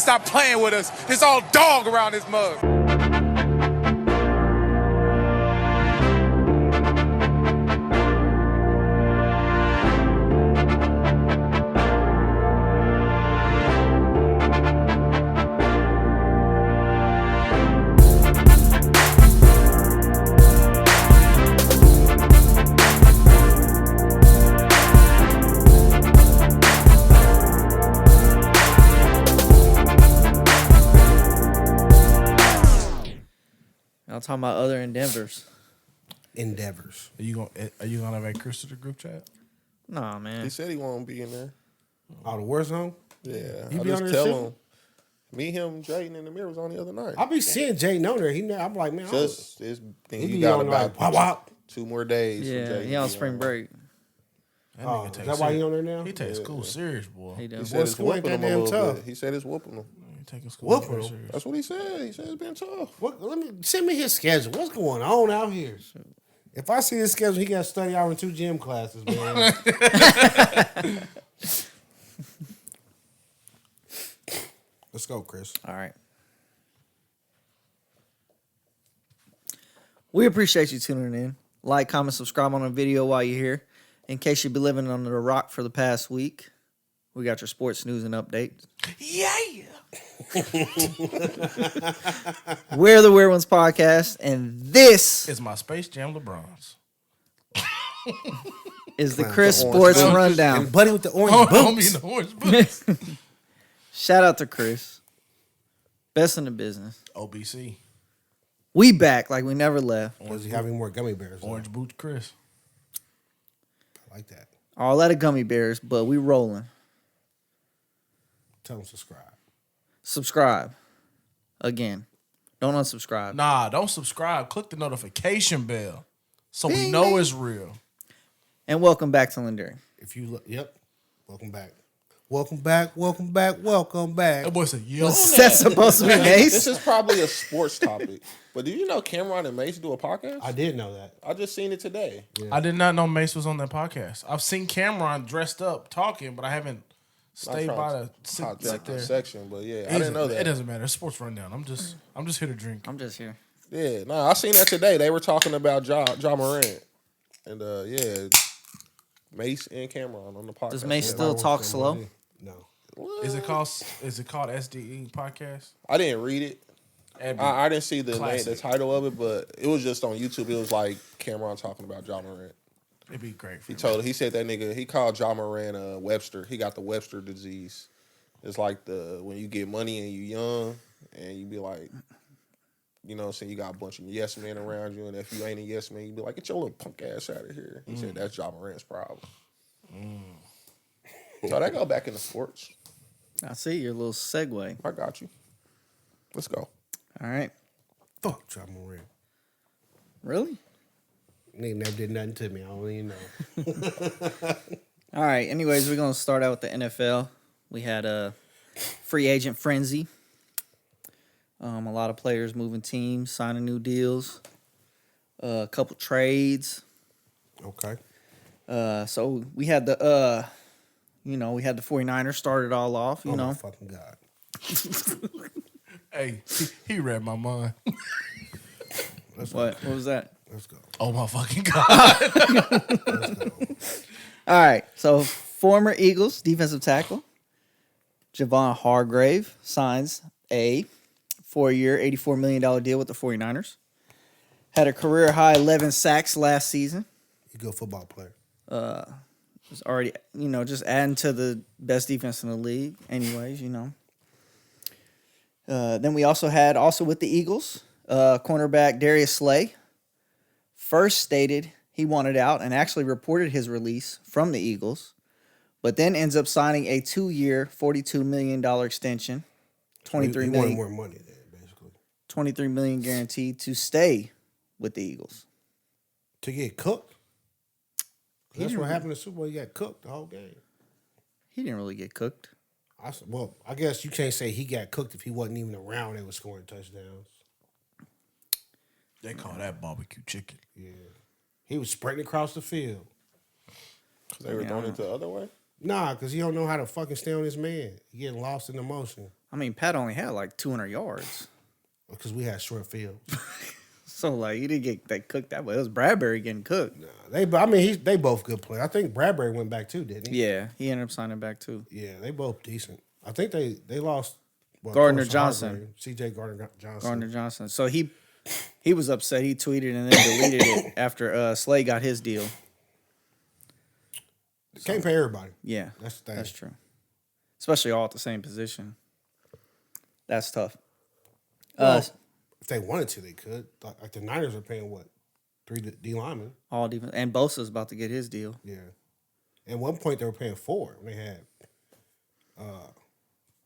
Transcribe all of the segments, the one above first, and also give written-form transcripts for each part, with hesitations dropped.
Stop playing with us. It's all dog around this mug. I'm talking about other endeavors. Are you gonna invite Chris to the group chat? Nah, man. He said he won't be in there. Oh, the war zone? Yeah, You I be on just there tell too? him. Me, him, Jayden, and the mirror was on the other night. I be seeing Jayden on there. I'm like, man, Just it's, he you be got on about like, wop. 2 more days. for Yeah, Jayden he to on be spring break. Is that why he on there now? He takes school serious, boy. He He does. said it's school ain't whooping him a goddamn little tough. bit. He said it's whooping him. He taking school Whooping very him? serious. That's what he said. He said it's been tough. Send me his schedule. What's going on out here? If I see his schedule, he got to study out in 2 gym classes, man. Let's go, Chris. All right. We appreciate you tuning in. Like, comment, subscribe on the video while you're here. In case you've been living under a rock for the past week, we got your sports news and updates. Yeah. We're the Weird Ones Podcast, and this It's my Space Jam LeBrons. is the Chris orange Sports boots. Rundown. And buddy with the orange I boots. mean the orange boots. Shout out to Chris. Best in the business. OBC. We back like we never left. Was he having more gummy bears? Orange boots Chris. I like that. All that of gummy bears, but we rolling. Tell him subscribe. Subscribe. Again. Don't unsubscribe. Nah, don't subscribe. Click the notification bell so we Ding, know ding. it's real. And welcome back to Lindari. If you look, yep. Welcome back. Welcome back. Welcome back. Welcome back. That boy said, yo. Was that supposed to be This Mace? is probably a sports topic. But do you know Cameron and Mace do a podcast? I did know that. I just seen it today. I did not know Mace was on that podcast. I've seen Cameron dressed up talking, but I haven't stayed by the sit there. section, but yeah, I didn't know that. It doesn't matter. It's sports rundown. I'm just here to drink. I'm just here. Yeah, no, I seen that today. They were talking about Ja Morant. And yeah, Mace and Cameron on the podcast. Does Mace Yeah. still talk slow? No. What? Is it called SDE podcast? I didn't read it. I didn't see the title of it, but it was just on YouTube. It was like Cameron talking about Ja Morant. It'd be great. He said that nigga, he called Ja Morant Webster. He got the Webster disease. It's like when you get money and you young and you be like, you know what I'm saying, you got a bunch of yes men around you, and if you ain't a yes man, you be like, get your little punk ass out of here. He said that's Ja Morant's problem. So that go back into sports. I see your little segue. I got you. Let's go. All right. Fuck Ja Morant. Really? Nigga never did nothing to me. I don't even know. All right. Anyways, we're going to start out with the NFL. We had a free agent frenzy. A lot of players moving teams, signing new deals. A couple trades. Okay. So we had the 49ers started all off, you know. My fucking God. Hey, he read my mind. What was that? Let's go. Oh my fucking God. Let's go. All right. So former Eagles defensive tackle Javon Hargrave signs a 4-year, $84 million deal with the 49ers. Had a career-high 11 sacks last season. He's a good football player. Was already, just adding to the best defense in the league anyways, Then we also had, with the Eagles, cornerback Darius Slay. First stated he wanted out and actually reported his release from the Eagles, but then ends up signing a 2-year, $42 million extension, $23 He million. wanted more money there, basically. $23 million guaranteed to stay with the Eagles. To get cooked? That's what happened in the Super Bowl. You got cooked the whole game. He didn't really get cooked. I guess you can't say he got cooked if he wasn't even around. They were scoring touchdowns. They call that barbecue chicken. Yeah. He was sprinting across the field. Because they were throwing it the other way? Nah, because he don't know how to fucking stay on his man. He getting lost in the motion. I mean, Pat only had like 200 yards. Because we had short fields. So, like, he didn't get that cooked that way. It was Bradbury getting cooked. They both good players. I think Bradbury went back too, didn't he? Yeah, he ended up signing back too. Yeah, they both decent. I think they lost Gardner Johnson. CJ Gardner Johnson. Gardner Johnson. So he was upset. He tweeted and then deleted it after Slay got his deal. Can't pay everybody. Yeah, That's the thing. that's true. Especially all at the same position. That's tough. Well, if they wanted to, they could. Like the Niners are paying what? 3 D linemen. All defense. And Bosa's about to get his deal. Yeah. At one point, they were paying 4. They had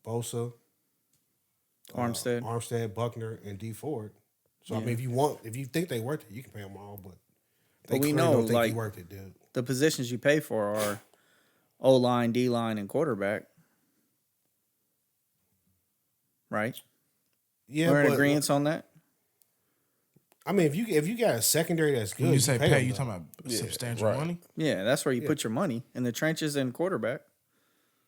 Bosa, Armstead. Buckner, and D Ford. So Yeah. I mean, if you think they worth it, you can pay them all. But they we clearly know, don't think like, you worth it, dude. The positions you pay for are O-line, D-line, and quarterback. Right? Yeah, We're in but agreement on that? I mean, if you got a secondary that's good, When you say pay pay, them, you though. talking about substantial right. money? Yeah, that's where you put your money. In the trenches and quarterback.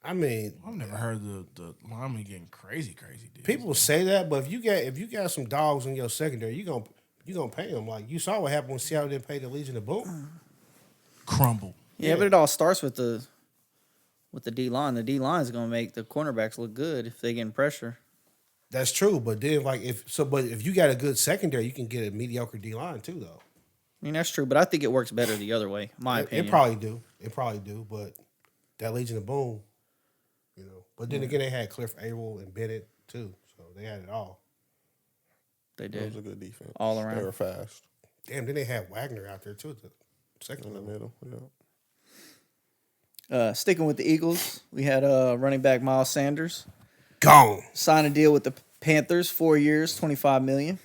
I mean, I've never heard the lineman getting crazy deals. people say that, but if you got some dogs in your secondary, you gonna pay them. Like you saw what happened when Seattle didn't pay the Legion of Boom. Crumble. Yeah, but it all starts with the D-line. The D-line is going to make the cornerbacks look good if they get in pressure. That's true, but then but if you got a good secondary, you can get a mediocre D line too, though. I mean, that's true, but I think it works better the other way, my opinion. It probably do, but that Legion of Boom, But then again, they had Cliff Abel and Bennett too, so they had it all. They It did. was a good defense. All around. They were fast. Damn, then they had Wagner out there too at the second In the level. middle, yeah. Sticking with the Eagles, we had running back Miles Sanders Gone. sign a deal with the Panthers, 4 years, $25 million.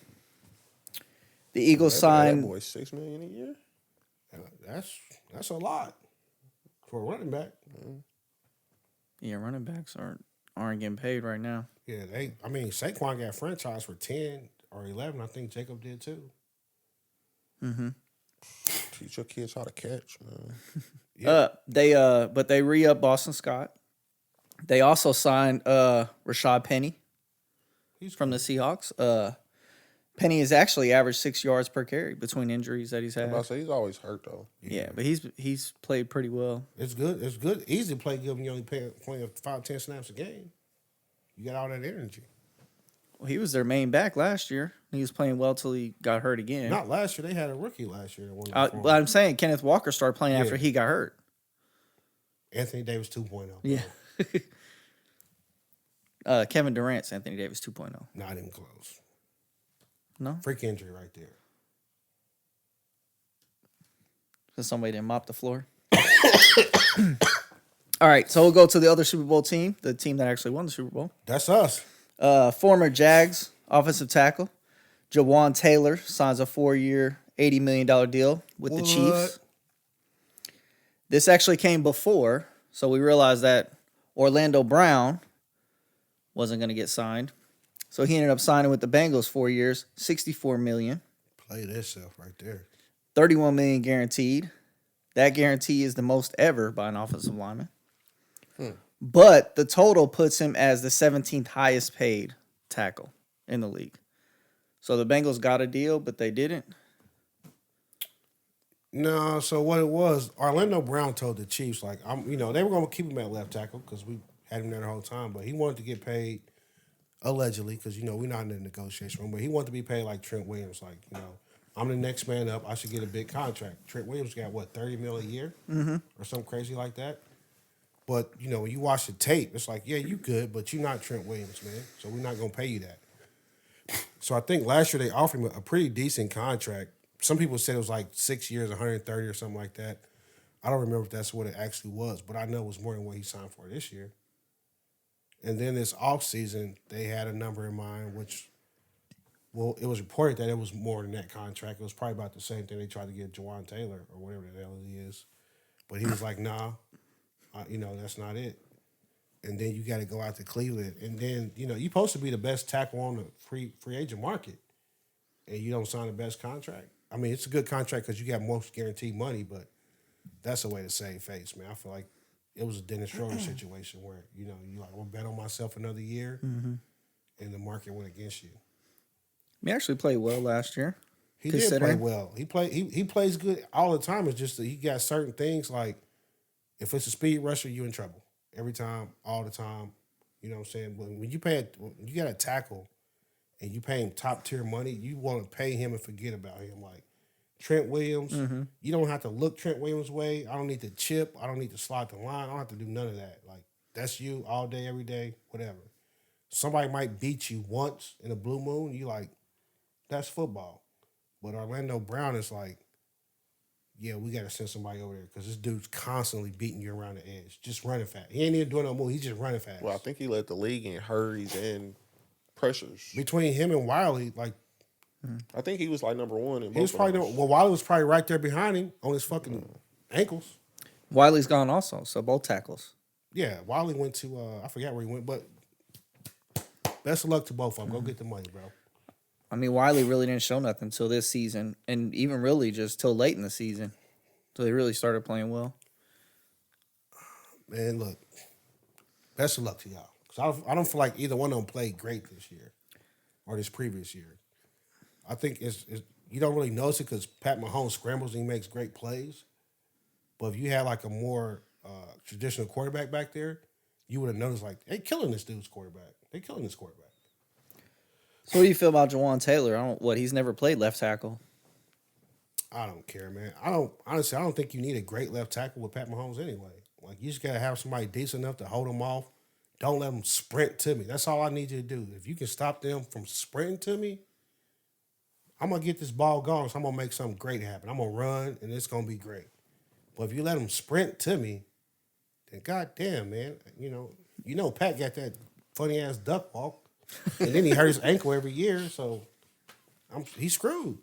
The Eagles That signed. boy $6 million a year. That's a lot for a running back. Yeah, running backs aren't getting paid right now. Yeah, Saquon got franchised for 10 or 11. I think Jacob did too. Teach your kids how to catch, man. But they re-up Boston Scott. They also signed Rashad Penny from the Seahawks. Penny has actually averaged 6 yards per carry between injuries that he's I'm had. about to say he's always hurt though. Yeah, but he's played pretty well. It's good. It's good. Easy to play good when you only playing 5-10 snaps a game. You got all that energy. Well, he was their main back last year. He was playing well till he got hurt again. Not last year. They had a rookie last year. But I'm saying Kenneth Walker started playing after he got hurt. Anthony Davis 2.0. Yeah. Kevin Durant's Anthony Davis 2.0. Not even close. No? Freak injury right there. Because somebody didn't mop the floor. All right, so we'll go to the other Super Bowl team, the team that actually won the Super Bowl. That's us. Former Jags offensive tackle Jawan Taylor signs a 4-year, $80 million deal with the Chiefs. This actually came before, so we realized that Orlando Brown wasn't going to get signed. So he ended up signing with the Bengals 4 years, $64 million. Play this stuff right there. $31 million guaranteed. That guarantee is the most ever by an offensive lineman. But the total puts him as the 17th highest paid tackle in the league. So the Bengals got a deal, but they didn't. No, so what it was, Orlando Brown told the Chiefs, like, they were going to keep him at left tackle because we had him there the whole time, but he wanted to get paid, allegedly, because, we're not in the negotiation room, but he wanted to be paid like Trent Williams, like, I'm the next man up, I should get a big contract. Trent Williams got, $30 million a year? Or something crazy like that? But, when you watch the tape, it's like, yeah, you good, but you're not Trent Williams, man, so we're not going to pay you that. So I think last year they offered him a pretty decent contract. Some people said it was like 6 years, 130 or something like that. I don't remember if that's what it actually was, but I know it was more than what he signed for this year. And then this offseason, they had a number in mind, which, it was reported that it was more than that contract. It was probably about the same thing they tried to get Jawan Taylor or whatever the hell he is. But he was like, nah, that's not it. And then you got to go out to Cleveland. And then, you're supposed to be the best tackle on the free agent market. And you don't sign the best contract. I mean, it's a good contract because you got most guaranteed money, but that's a way to save face, man. I feel like it was a Dennis Schroeder situation where, you like, I'm going to bet on myself another year, and the market went against you. He actually played well last year. He did play well. He plays good all the time. It's just that he got certain things like if it's a speed rusher, you in trouble every time, all the time. You know what I'm saying? But when you got a tackle and you pay him top tier money, you want to pay him and forget about him. Like Trent Williams, you don't have to look Trent Williams' way. I don't need to chip. I don't need to slide the line. I don't have to do none of that. Like that's you all day, every day, whatever. Somebody might beat you once in a blue moon. You like, that's football. But Orlando Brown is like, yeah, we got to send somebody over there because this dude's constantly beating you around the edge, just running fast. He ain't even doing no move. He's just running fast. Well, I think he led the league in hurries and pressures. Between him and Wiley, like, I think he was like number one. he was probably Wiley was probably right there behind him on his fucking ankles. Wiley's gone also, so both tackles. Yeah, Wiley went to I forgot where he went, but best of luck to both of them. Go get the money, bro. I mean, Wiley really didn't show nothing until this season, and even really just till late in the season, till he really started playing well. Man, look, best of luck to y'all. Because I don't feel like either one of them played great this year or this previous year. I think it's you don't really notice it because Pat Mahomes scrambles and he makes great plays. But if you had like a more traditional quarterback back there, you would have noticed like, they killing this dude's quarterback. They killing this quarterback. So what do you feel about Jawan Taylor? He's never played left tackle. I don't care, man. I don't think you need a great left tackle with Pat Mahomes anyway. Like, you just got to have somebody decent enough to hold him off. Don't let them sprint to me. That's all I need you to do. If you can stop them from sprinting to me, I'm going to get this ball going, so I'm going to make something great happen. I'm going to run, and it's going to be great. But if you let them sprint to me, then goddamn, man, you know Pat got that funny-ass duck walk, and then he hurt his ankle every year, so he's screwed.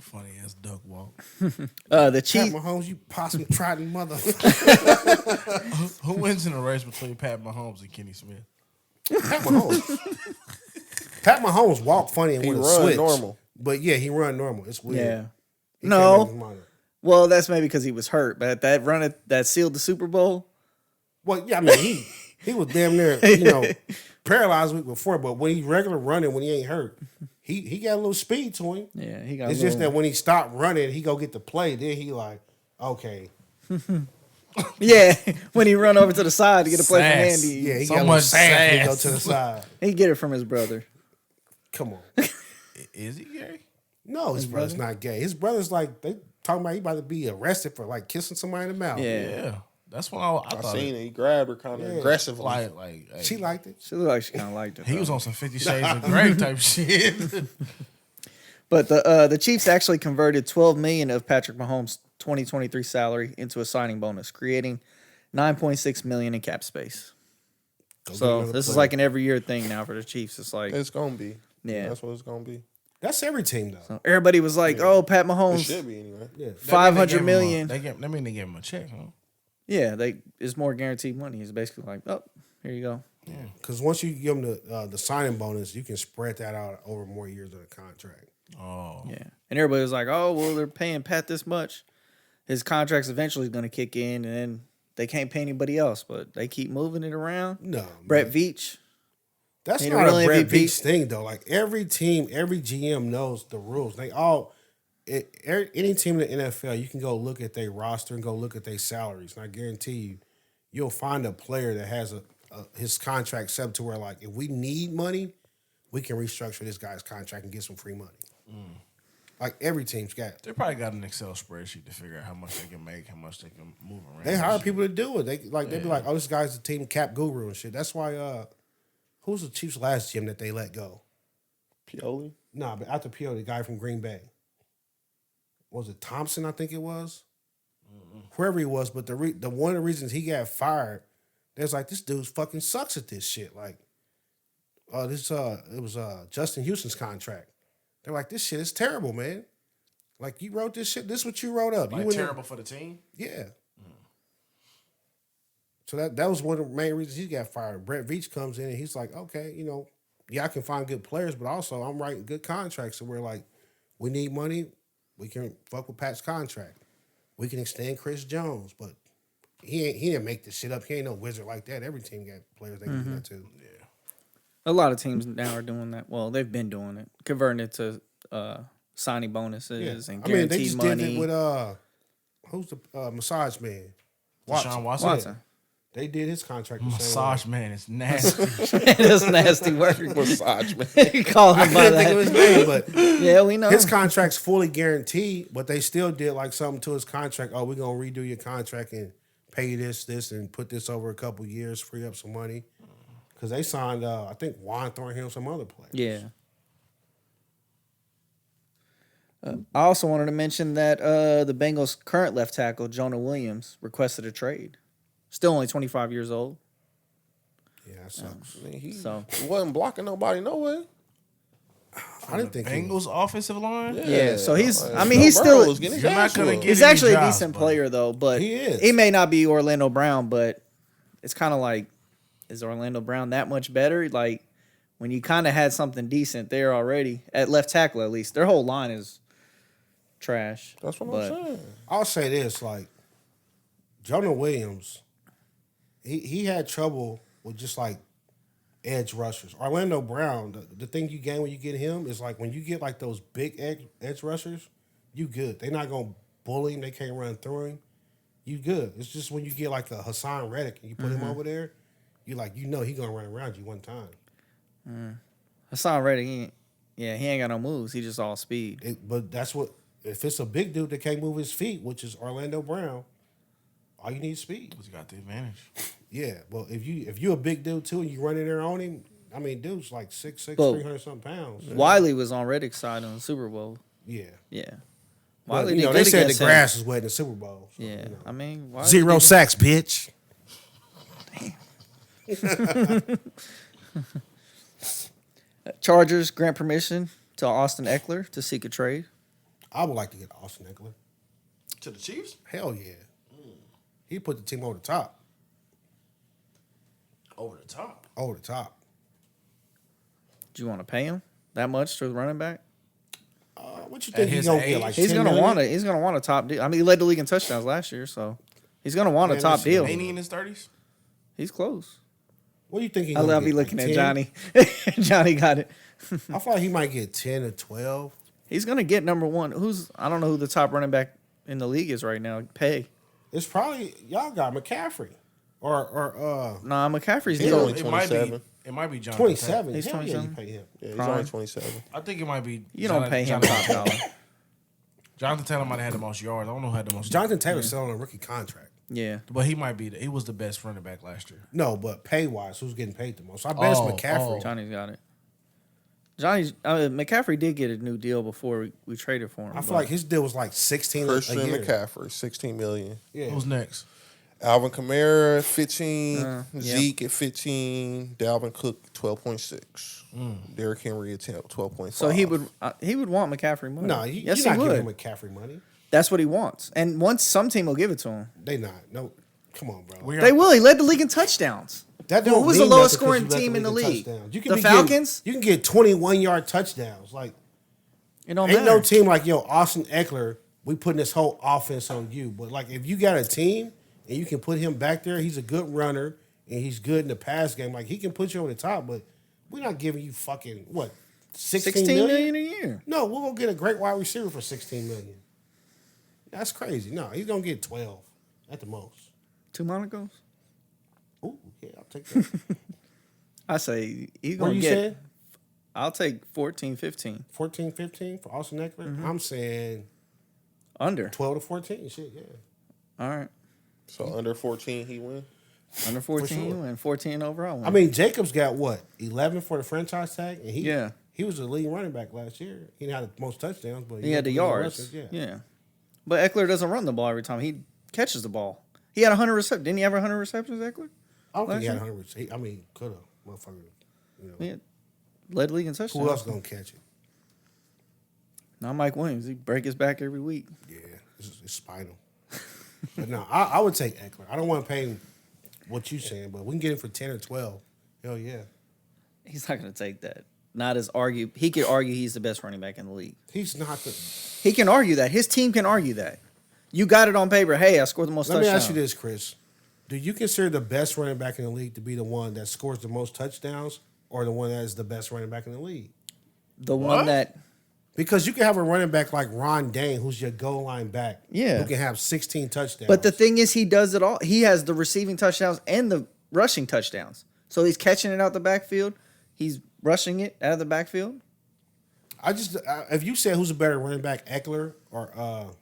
Funny ass duck walk. The Chiefs. Pat Mahomes, you possum trotting mother. Who wins in a race between Pat Mahomes and Kenny Smith? Pat Mahomes walk funny and He with a run switch. normal. But yeah, he run normal. It's weird. Yeah. He No. can't make his mind up. Well, that's maybe because he was hurt, but that run that sealed the Super Bowl. Well, yeah, I mean, he was damn near, paralyzed week before, but when he's regular running, when he ain't hurt, he got a little speed to him. Yeah, he got. It's just that when he stopped running, he go get the play. Then he like, okay. Yeah, when he run over to the side to get a play from Sass. Andy. Yeah, he So got a much little sass. He go sass. to the side. He get it from his brother. Come on. Is he gay? No, his brother's not gay. His brother's like, they talking about he about to be arrested for like kissing somebody in the mouth. Yeah. Yeah. That's what I I thought. seen it. He grabbed her kind of aggressively. Like hey, She liked it. She looked like she kind of liked it. he though. was on some 50 Shades of Grey type shit. But the Chiefs actually converted $12 million of Patrick Mahomes' 2023 salary into a signing bonus, creating $9.6 million in cap space. Go get So another this is player. like an every year thing now for the Chiefs. It's like It's gonna be. Yeah. That's what it's gonna be. That's every team though. everybody was like, "Oh, Pat It Mahomes, should be anyway. Yeah. $500 million." That mean they gave him a check, huh? Yeah, it's more guaranteed money. It's basically like, "Oh, here you go." Because once you give him the signing bonus, you can spread that out over more years of the contract. Oh. Yeah, and everybody was like, "Oh, well, they're paying Pat this much. His contract's eventually going to kick in, and then they can't pay anybody else." But they keep moving it around. No, Brett man. Veach. That's Ain't not a real a Brett MVP. Veach thing though. Like every team, every GM knows the rules. They all, any team in the NFL, you can go look at their roster and go look at their salaries. And I guarantee you, you'll find a player that has his contract set to where like if we need money, we can restructure this guy's contract and get some free money. Like every team's got. They probably got an Excel spreadsheet to figure out how much they can make, how much they can move around. They hire people to do it. They be like, oh, this guy's the team cap guru and shit. That's why. Who's the Chiefs' last GM that they let go? Pioli. Nah, but after Pioli, the guy from Green Bay. Was it Thompson? I think it was. Whoever he was, but the one of the reasons he got fired, there's like this dude fucking sucks at this shit. Like, it was Justin Houston's contract. They're like, this shit is terrible, man. Like, you wrote this shit. This is what you wrote up. Like you terrible for the team? Yeah. So that was one of the main reasons he got fired. Brett Veach comes in and he's like, okay, I can find good players, but also I'm writing good contracts. So we're like, we need money. We can fuck with Pat's contract. We can extend Chris Jones, but he didn't make this shit up. He ain't no wizard like that. Every team got players they can do that too. A lot of teams now are doing that. Well, they've been doing it, converting it to signing bonuses and guaranteed they just money. did it with who's the massage man? Deshaun Watson. Watson. They did his contract. The Massage same man is nasty. That's nasty work. Massage man. You call him I by couldn't think of his name, but Yeah, we know. his contract's fully guaranteed. But they still did like something to his contract. Oh, we're gonna redo your contract and pay you this, and put this over a couple years, free up some money. Because they signed, I think Juan Thornhill, some other players. Yeah. I also wanted to mention that the Bengals' current left tackle, Jonah Williams, requested a trade. Still only 25 years old. Yeah, that sucks. I mean, he So- wasn't blocking nobody, no way. I didn't think Bengals offensive line. Yeah, so he's. Like, I mean, he's Joe still. Burrow was getting his You're not ass gonna whooped. get He's any actually a jobs, decent buddy. player, though. But He is. He may not be Orlando Brown, but it's kind of like, is Orlando Brown that much better? Like, when you kind of had something decent there already at left tackle, at least their whole line is trash. That's what But I'm saying. I'll say this: like Jonah Williams, he had trouble with just like edge rushers. Orlando Brown, the thing you gain when you get him is like when you get like those big edge rushers, you good. They're not gonna bully him. They can't run through him. You good. It's just when you get like a Hassan Reddick and you put him over there, you like he gonna run around you one time. Hassan Reddick, he ain't got no moves. He just all speed. But that's what if it's a big dude that can't move his feet, which is Orlando Brown, all you need is speed. He's got the advantage. Yeah, well, if you a big dude too and you run in there on him, I mean, dude's like 6'6", Well, 300-something pounds. Wiley was on Reddick's side in the Super Bowl. Yeah. Yeah. But, Wiley you know, did they good said the against him. grass is wet in the Super Bowl. So, Yeah, you know. I mean, Wiley 0 did sacks, bitch. Chargers grant permission to Austin Ekeler to seek a trade. I would like to get Austin Ekeler. To the Chiefs? Hell yeah. He put the team over the top. Over the top. Over the top. Do you want to pay him that much to the running back? What you At think he's his gonna age? get? Like He's 10 gonna million? want He's gonna want a top deal. I mean, he led the league in touchdowns last year, so he's gonna want a Man, top listen, deal. Ain't he in his 30s? He's close. What do you think he's I gonna love get? you looking like at 10? Johnny. Johnny got it. I feel like he might get 10 or 12. He's gonna get number one. I don't know who the top running back in the league is right now. Pay. It's probably y'all got McCaffrey or Nah, McCaffrey's He's deal. only It might be. 27. It might be John. 27. He's Hell yeah, 27. you pay him. Yeah, he's Prime. only 27. I think it might be. You don't pay him top dollar. Jonathan Taylor might have had the most yards. I don't know who had the most. Jonathan Taylor's still on a rookie contract. Yeah. But he might be. He was the best running back last year. No, but pay wise, who's getting paid the most? I bet it's McCaffrey. Johnny's got it. McCaffrey did get a new deal before we traded for him. I feel like his deal was like 16 Christian a year. McCaffrey, 16 million. Yeah. Who's next? Alvin Kamara, 15. yeah. Zeke at 15. Dalvin Cook, 12.6. Derrick Henry at 12.5. So he would want McCaffrey money. No, yes, you're he not would. giving McCaffrey money. That's what he wants. And once some team will give it to him. They not. No, come on, bro. They will. He led the league in touchdowns. That don't Who was the mean lowest nothing 'cause scoring you led team in the league? touchdowns. You The be Falcons? you can get 21-yard touchdowns. Like It don't ain't matter. no team like Austin Ekeler. We putting this whole offense on you. But like if you got a team and you can put him back there, he's a good runner and he's good in the pass game. Like he can put you over the top. But we're not giving you fucking what 16 million a year. No, we're gonna get a great wide receiver for 16 million. That's crazy. No, he's gonna get 12 at the most. 2 Monacos? Ooh, yeah, I'll take that. I say he's What going to you get. saying? I'll take 14, 15. 14, 15 for Austin Ekeler? I'm saying Under. 12 to 14. Shit, yeah. All right. So under 14, he win. Under 14 sure. and 14 overall. I mean, Jacobs got what? 11 for the franchise tag? And Yeah. he was the lead running back last year. He didn't have the most touchdowns, but he had the yards. rushes, Yeah. But Ekeler doesn't run the ball every time. He catches the ball. He had 100 receptions. Didn't he have 100 receptions, Ekeler? I don't think he had Last 100. I mean, could have. Motherfucker. You know. He had led the league in touchdowns. Who else going to catch it? Not Mike Williams. He break his back every week. Yeah, it's spinal. But no, I would take Ekeler. I don't want to pay him what you saying, but we can get him for 10 or 12. Hell yeah. He's not going to take that. Not as argue. He could argue he's the best running back in the league. He's not the. He can argue that. His team can argue that. You got it on paper. Hey, I scored the most Let me touchdowns. ask you this, Chris. Do you consider the best running back in the league to be the one that scores the most touchdowns or the one that is the best running back in the league? The one that... Because you can have a running back like Ron Dane, who's your goal line back. Yeah. Who can have 16 touchdowns. But the thing is, he does it all. He has the receiving touchdowns and the rushing touchdowns. So he's catching it out the backfield. He's rushing it out of the backfield. If you say who's a better running back, Ekeler or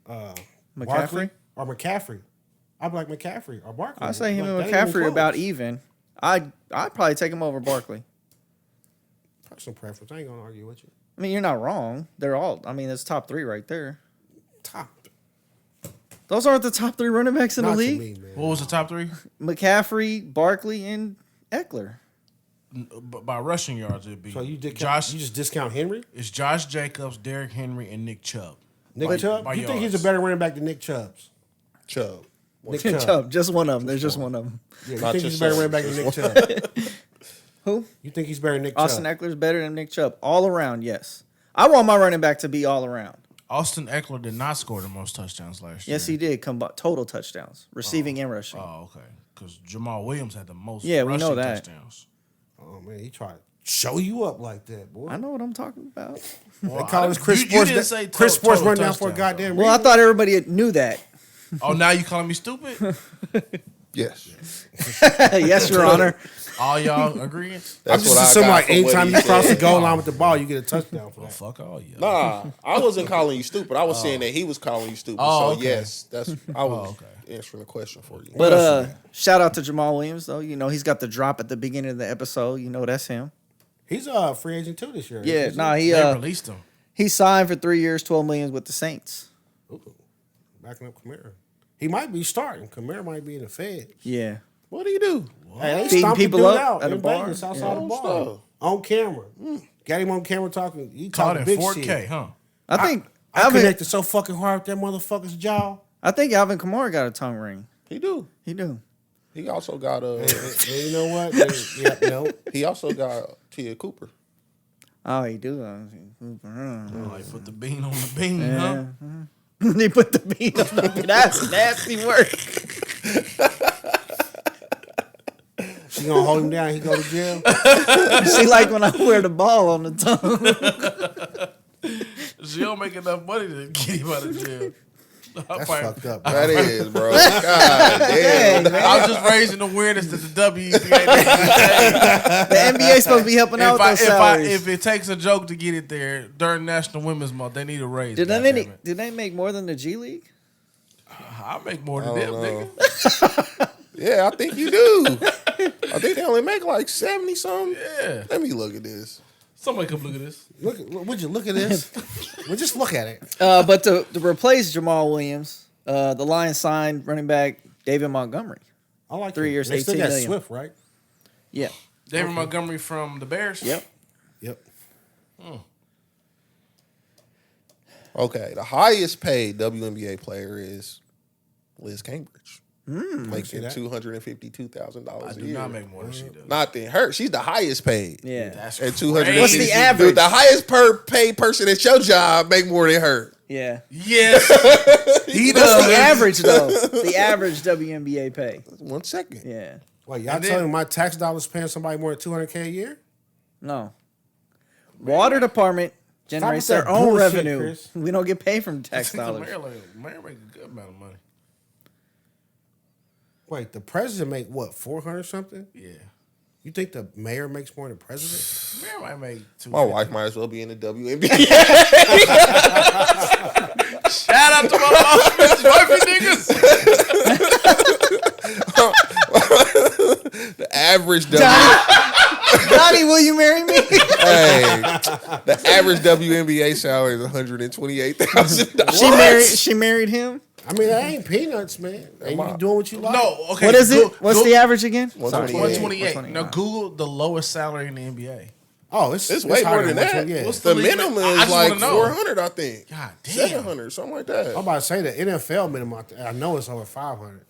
McCaffrey? Barkley or McCaffrey, I'd be like McCaffrey or Barkley. I say him Like, and that ain't McCaffrey even about close. even. I'd probably take him over Barkley. Personal preference. I ain't gonna argue with you. I mean, you're not wrong. They're all. I mean, it's top 3 right there. Top. Those aren't the top 3 running backs in Not the to league. me, man. What was the top 3? McCaffrey, Barkley, and Ekeler. By rushing yards, it'd be So you Josh. You just discount Henry? It's Josh Jacobs, Derrick Henry, and Nick Chubb. Nick Chubb? by You think he's yards. a better running back than Nick Chubb's? Chubb. Nick Chubb. Chubb, just one of them. There's just one of them. Yeah, you Not think just he's a better Chubb, running back than Nick Chubb? Who? You think he's better than Nick Austin Chubb? Ekeler's better than Nick Chubb. All around, yes. I want my running back to be all around. Austin Ekeler did not score the most touchdowns last year. Yes, he did. Total touchdowns, receiving and rushing. Oh, okay. Because Jamal Williams had the most Yeah, we rushing know that. touchdowns. Oh, man, he tried to show you up like that, boy. I know what I'm talking about. They call this Chris you Sports. didn't say Chris Sports total run down for a touchdowns, goddamn Well, I thought everybody knew that. Oh, now you calling me stupid? Yes. Yes, Your Honor. All y'all agreeing? I'm That's just what I assuming got like from what anytime he you cross the said. goal line with the ball, you get a touchdown for Well, that. fuck all y'all. Nah, I wasn't calling you stupid. I was saying that he was calling you stupid. Oh, so okay. yes, I was okay. answering the question for you. But shout out to Jamal Williams, though. You know, he's got the drop at the beginning of the episode. You know, that's him. He's a free agent too this year. Yeah, isn't nah, he? he They released him. he signed for 3 years, $12 million with the Saints. Ooh, backing up Kamara. He might be starting. Kamara might be in the Fed. Yeah. What do you do? Hey, they Feeding stomped the people dude up out at a in bar? Vegas outside Yeah. the bar Stuff. on camera. Got him on camera talking. He Caught talking in big 4K, shit. huh? I think I Alvin, connected so fucking hard with that motherfucker's jaw. I think Alvin Kamara got a tongue ring. He do. He do. He also got And you know what? Yeah, no. he also got Tia Cooper. Oh, he do. Like put the bean on the bean, huh? He put the beat on the. That's nasty work. She gonna hold him down. He go to jail. She like when I wear the ball on the tongue. She don't make enough money to get him out of jail. That's fucked up. Bro. That is, bro. God damn. I was just raising awareness that the WNBA. The NBA supposed to be helping out with those salaries. If it takes a joke to get it there during National Women's Month, they need a raise. Did they make more than the G League? I make more than them, know. nigga. Yeah, I think you do. I think they only make like 70 something. Yeah. Let me look at this. Somebody come look at this. Would you look at this? Well, just look at it. But to replace Jamal Williams, the Lions signed running back David Montgomery. I like 3 him. years, They still $18 got million. Swift, right? Yeah. David Montgomery from the Bears. Yep. Yep. Okay, the highest paid WNBA player is Liz Cambridge. Making $252,000 I a do year. not make more than she does. Not than her. She's the highest paid. Yeah. That's At crazy. 250. What's the average? The highest per paid person at your job make more than her. Yeah. Yes, he What's does. the average though? The average WNBA pay. 1 second. Yeah. Wait, y'all And then- telling me my tax dollars paying somebody more than $200K a year? No. Water department generates with that their own bullshit, revenue. Chris. We don't get paid from tax Mayor dollars. make a good amount of money. Wait, the president make what, 400 something? Yeah, You think the mayor makes more than the president? Mayor might make $250. My wife might as well be in the WNBA. Shout out to my mom, wifey niggas. The average Donnie, will you marry me? the average WNBA salary is $128,000. She married him. I mean, that ain't peanuts, man. And you doing what you like. No, okay. What is it? What's the average again? 128. 128. Now Google the lowest salary in the NBA. Oh, it's Way higher more than that. 128. What's The league minimum I is just like wanna know. 400, I think. God damn. 700, something like that. I'm about to say the NFL minimum, I know it's over 500.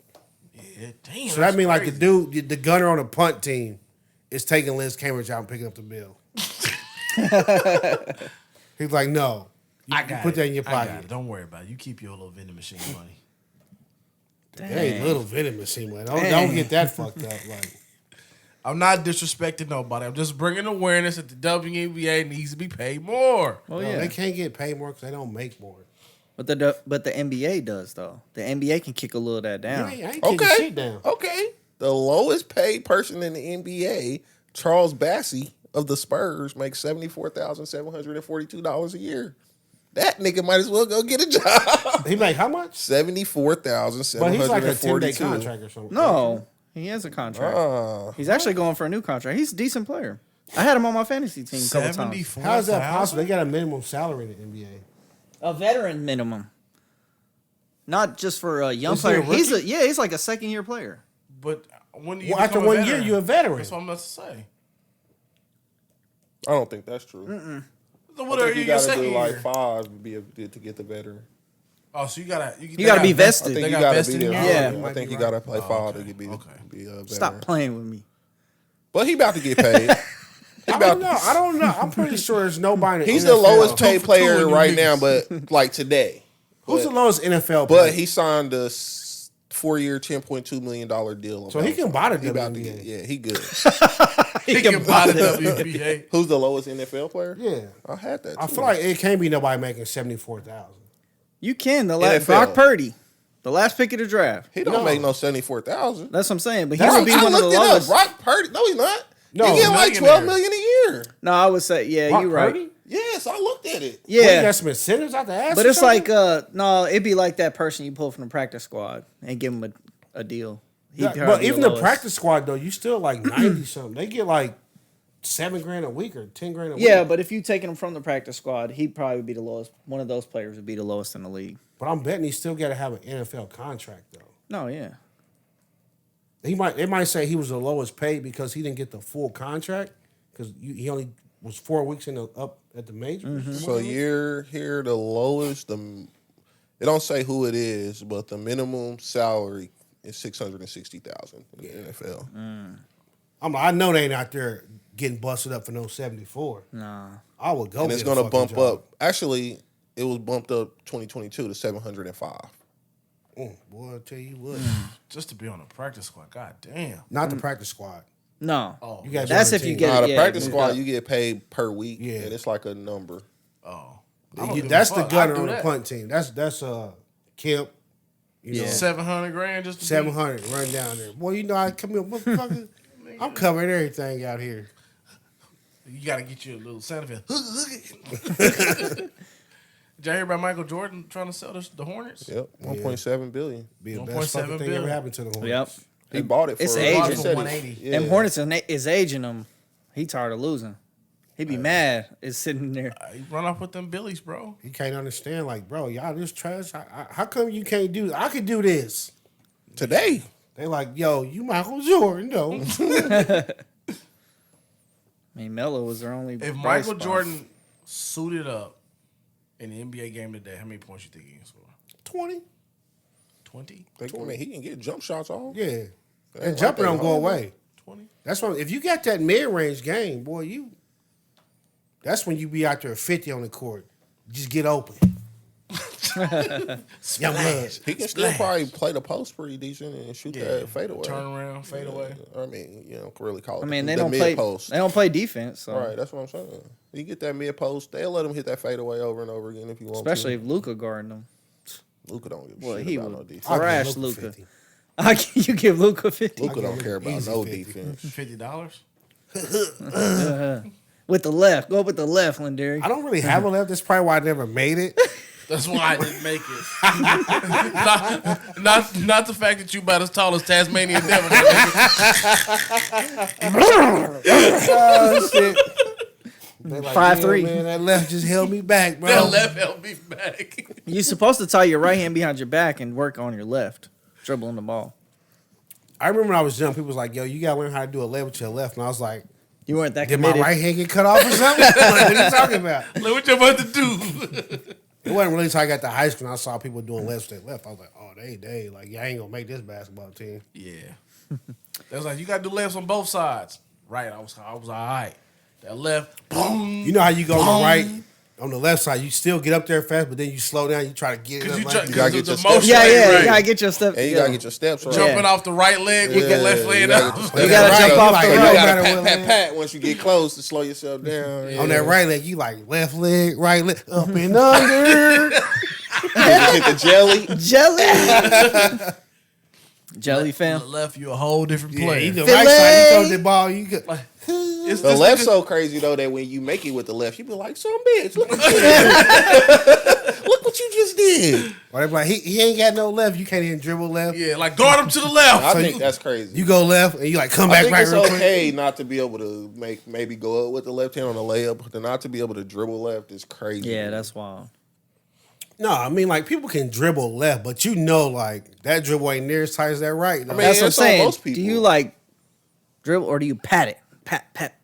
Yeah, damn. So that means like the dude, the gunner on the punt team is taking Liz Cambridge out and picking up the bill. He's like, no. You I got put it. that in your I got pocket. it. Don't worry about it. You keep your little vending machine money. Hey, little venomous seem like. Don't get that fucked up. Like, I'm not disrespecting nobody. I'm just bringing awareness that the WNBA needs to be paid more. Well, no, yeah. they can't get paid more because they don't make more. But the NBA does though. The NBA can kick a little of that down. I ain't kicking shit down. Okay. The lowest paid person in the NBA, Charles Bassey of the Spurs, makes $74,742 a year. That nigga might as well go get a job. He make how much? $74,742. But he's like a 10-day contract or something. No, he has a contract. He's actually going for a new contract. He's a decent player. I had him on my fantasy team a couple times. How is that possible? They got a minimum salary in the NBA. A veteran minimum. Not just for a young Is he player. a rookie? He's like a second-year player. But when do you After become a 1 year, veteran? you're a veteran. That's what I'm about to say. I don't think that's true. So I what are think you you got to second do year? like 5 to get the veteran. Oh, so you gotta be vested. I think They you got got to vested be in there. you? Yeah. You I might think be you got to right. play 5 okay. to be a veteran. Stop playing with me. But he about to get paid. I don't know. I'm pretty sure there's nobody in the He's NFL. the lowest paid for player two right in now, the but like today. Who's the lowest NFL But player? he signed a 4-year, $10.2 million deal. So he can buy the He about to WNBA. get, yeah, he good. He can buy the WNBA. Who's the lowest NFL player? Yeah. I had that. I too. feel like it can't be nobody making 74,000. You can. NFL. Brock Purdy, the last pick of the draft. he don't make no 74,000. That's what I'm saying. But he That's would be I one of the looked it up. lowest. Brock Purdy. No, he's not. No, he getting like millionaire. $12 million a year. No, I would say, yeah, Brock you're right. Purdy? Yes, I looked at it. What, you Yeah. got some incentives out the ass? But or it's something? like, no, it'd be like that person you pull from the practice squad and give him a deal. He'd probably But be even the lowest. practice squad though, you still like 90 something. They get like $7,000 a week or $10,000 a week. Yeah, but if you taking him from the practice squad, he'd probably be the lowest. One of those players would be the lowest in the league. But I'm betting he still got to have an NFL contract though. No, yeah. They might say he was the lowest paid because he didn't get the full contract because he only was 4 weeks up at the majors. So you're here the lowest. It don't say who it is, but the minimum salary is $660,000 in the NFL. I know they ain't out there getting busted up for no 74. Nah. I would go. And it's get a going to fucking bump job. up. Actually, it was bumped up 2022 to 705. Boy, I tell you what. Just to be on a practice squad. God damn. Not the practice squad. No. Oh, You got That's your if you team. get Now, it. the yeah, practice moved squad, up. you get paid per week. Yeah. And it's like a number. Oh. That's the gunner I'd do on the that. punt team. That's Kemp. You know, $700,000 just to 700 run down there. Boy, you know I come here, motherfucker. I'm covering everything out here. You got to get you a little sound effect. Did y'all hear about Michael Jordan trying to sell the Hornets? Yep, $1.7 billion. Be the 1.7 best fucking thing billion. ever happened to the Hornets. Yep. He bought it for It's he aging. said he- 180. Yeah. Them Hornets is aging him. He tired of losing. He be mad. It's sitting there. He run off with them Billies, bro. He can't understand, like, bro, y'all just trash. How come you can't do I could do this. Today. They like, yo, you Michael Jordan, though. I mean, Melo was their only. If bright Michael spot. Jordan suited up in the NBA game today, how many points you think he can score? 20. 20? I mean, he can get jump shots off. Yeah. Ain't And like jumping they don't go hard. away. 20? That's why if you got that mid-range game, boy, that's when you be out there 50 on the court. Just get open. Young blood. He can still probably play the post pretty decent and shoot that fadeaway. Turn around, fade away. I mean, you know, really call it. I mean, they the don't mid play. post. They don't play defense. So. Right, that's what I'm saying. You get that mid post, they'll let him hit that fadeaway over and over again if you want Especially to. if Luka guarding them. Luka don't give a Well, shit he about would. no defense. I'll give Thrash Luka Luka. 50. You give Luka 50 Luka don't care about Easy no 50. defense. $50? with the left. Go with the left, Lindari. I don't really have a left. That's probably why I never made it. That's why I didn't make it. not the fact that you about as tall as Tasmanian Devil. Oh, shit. They like, 5'3". yeah, man, that left just held me back, bro. That left held me back. You're supposed to tie your right hand behind your back and work on your left, dribbling the ball. I remember when I was young, people was like, yo, you got to learn how to do a leg with your left. And I was like, You weren't that did my committed. right hand get cut off or something? Like, what are you talking about? Like, what you about to do? It wasn't really until I got to high school and I saw people doing left with their left. I was like, oh, they, like, y'all ain't going to make this basketball team. Yeah. That's like, you got to do lefts on both sides. Right, I was all right. That left, boom. You know how you go to the right on the left side, you still get up there fast, but then you slow down. You try to get it up. You gotta get your steps. Yeah, right. you gotta get your steps. And you gotta get your steps right. Jumping off the right leg with the left leg up. You gotta jump off the You right. gotta pat once you get close to slow yourself down. On that right leg, you like left leg, right leg, up and under. Hit the jelly. Jelly fam. On the left, you a whole different Yeah, player. you the right side, you throw the ball, you get The left so crazy though that when you make it with the left, you be like, "Some bitch, look what you did. Look what you just did." or they be like, he ain't got no left. You can't even dribble left. Yeah, like guard him to the left. I think that's crazy. You go left and you like come I back think right it's real quick. okay not to be able to maybe go up with the left hand on the layup, but to not to be able to dribble left is crazy. Yeah, that's wild. No, I mean like people can dribble left, but you know like that dribble ain't near as tight as that right. I mean, That's what I'm it's on saying. most people. Do you like dribble or do you pat it? Pat.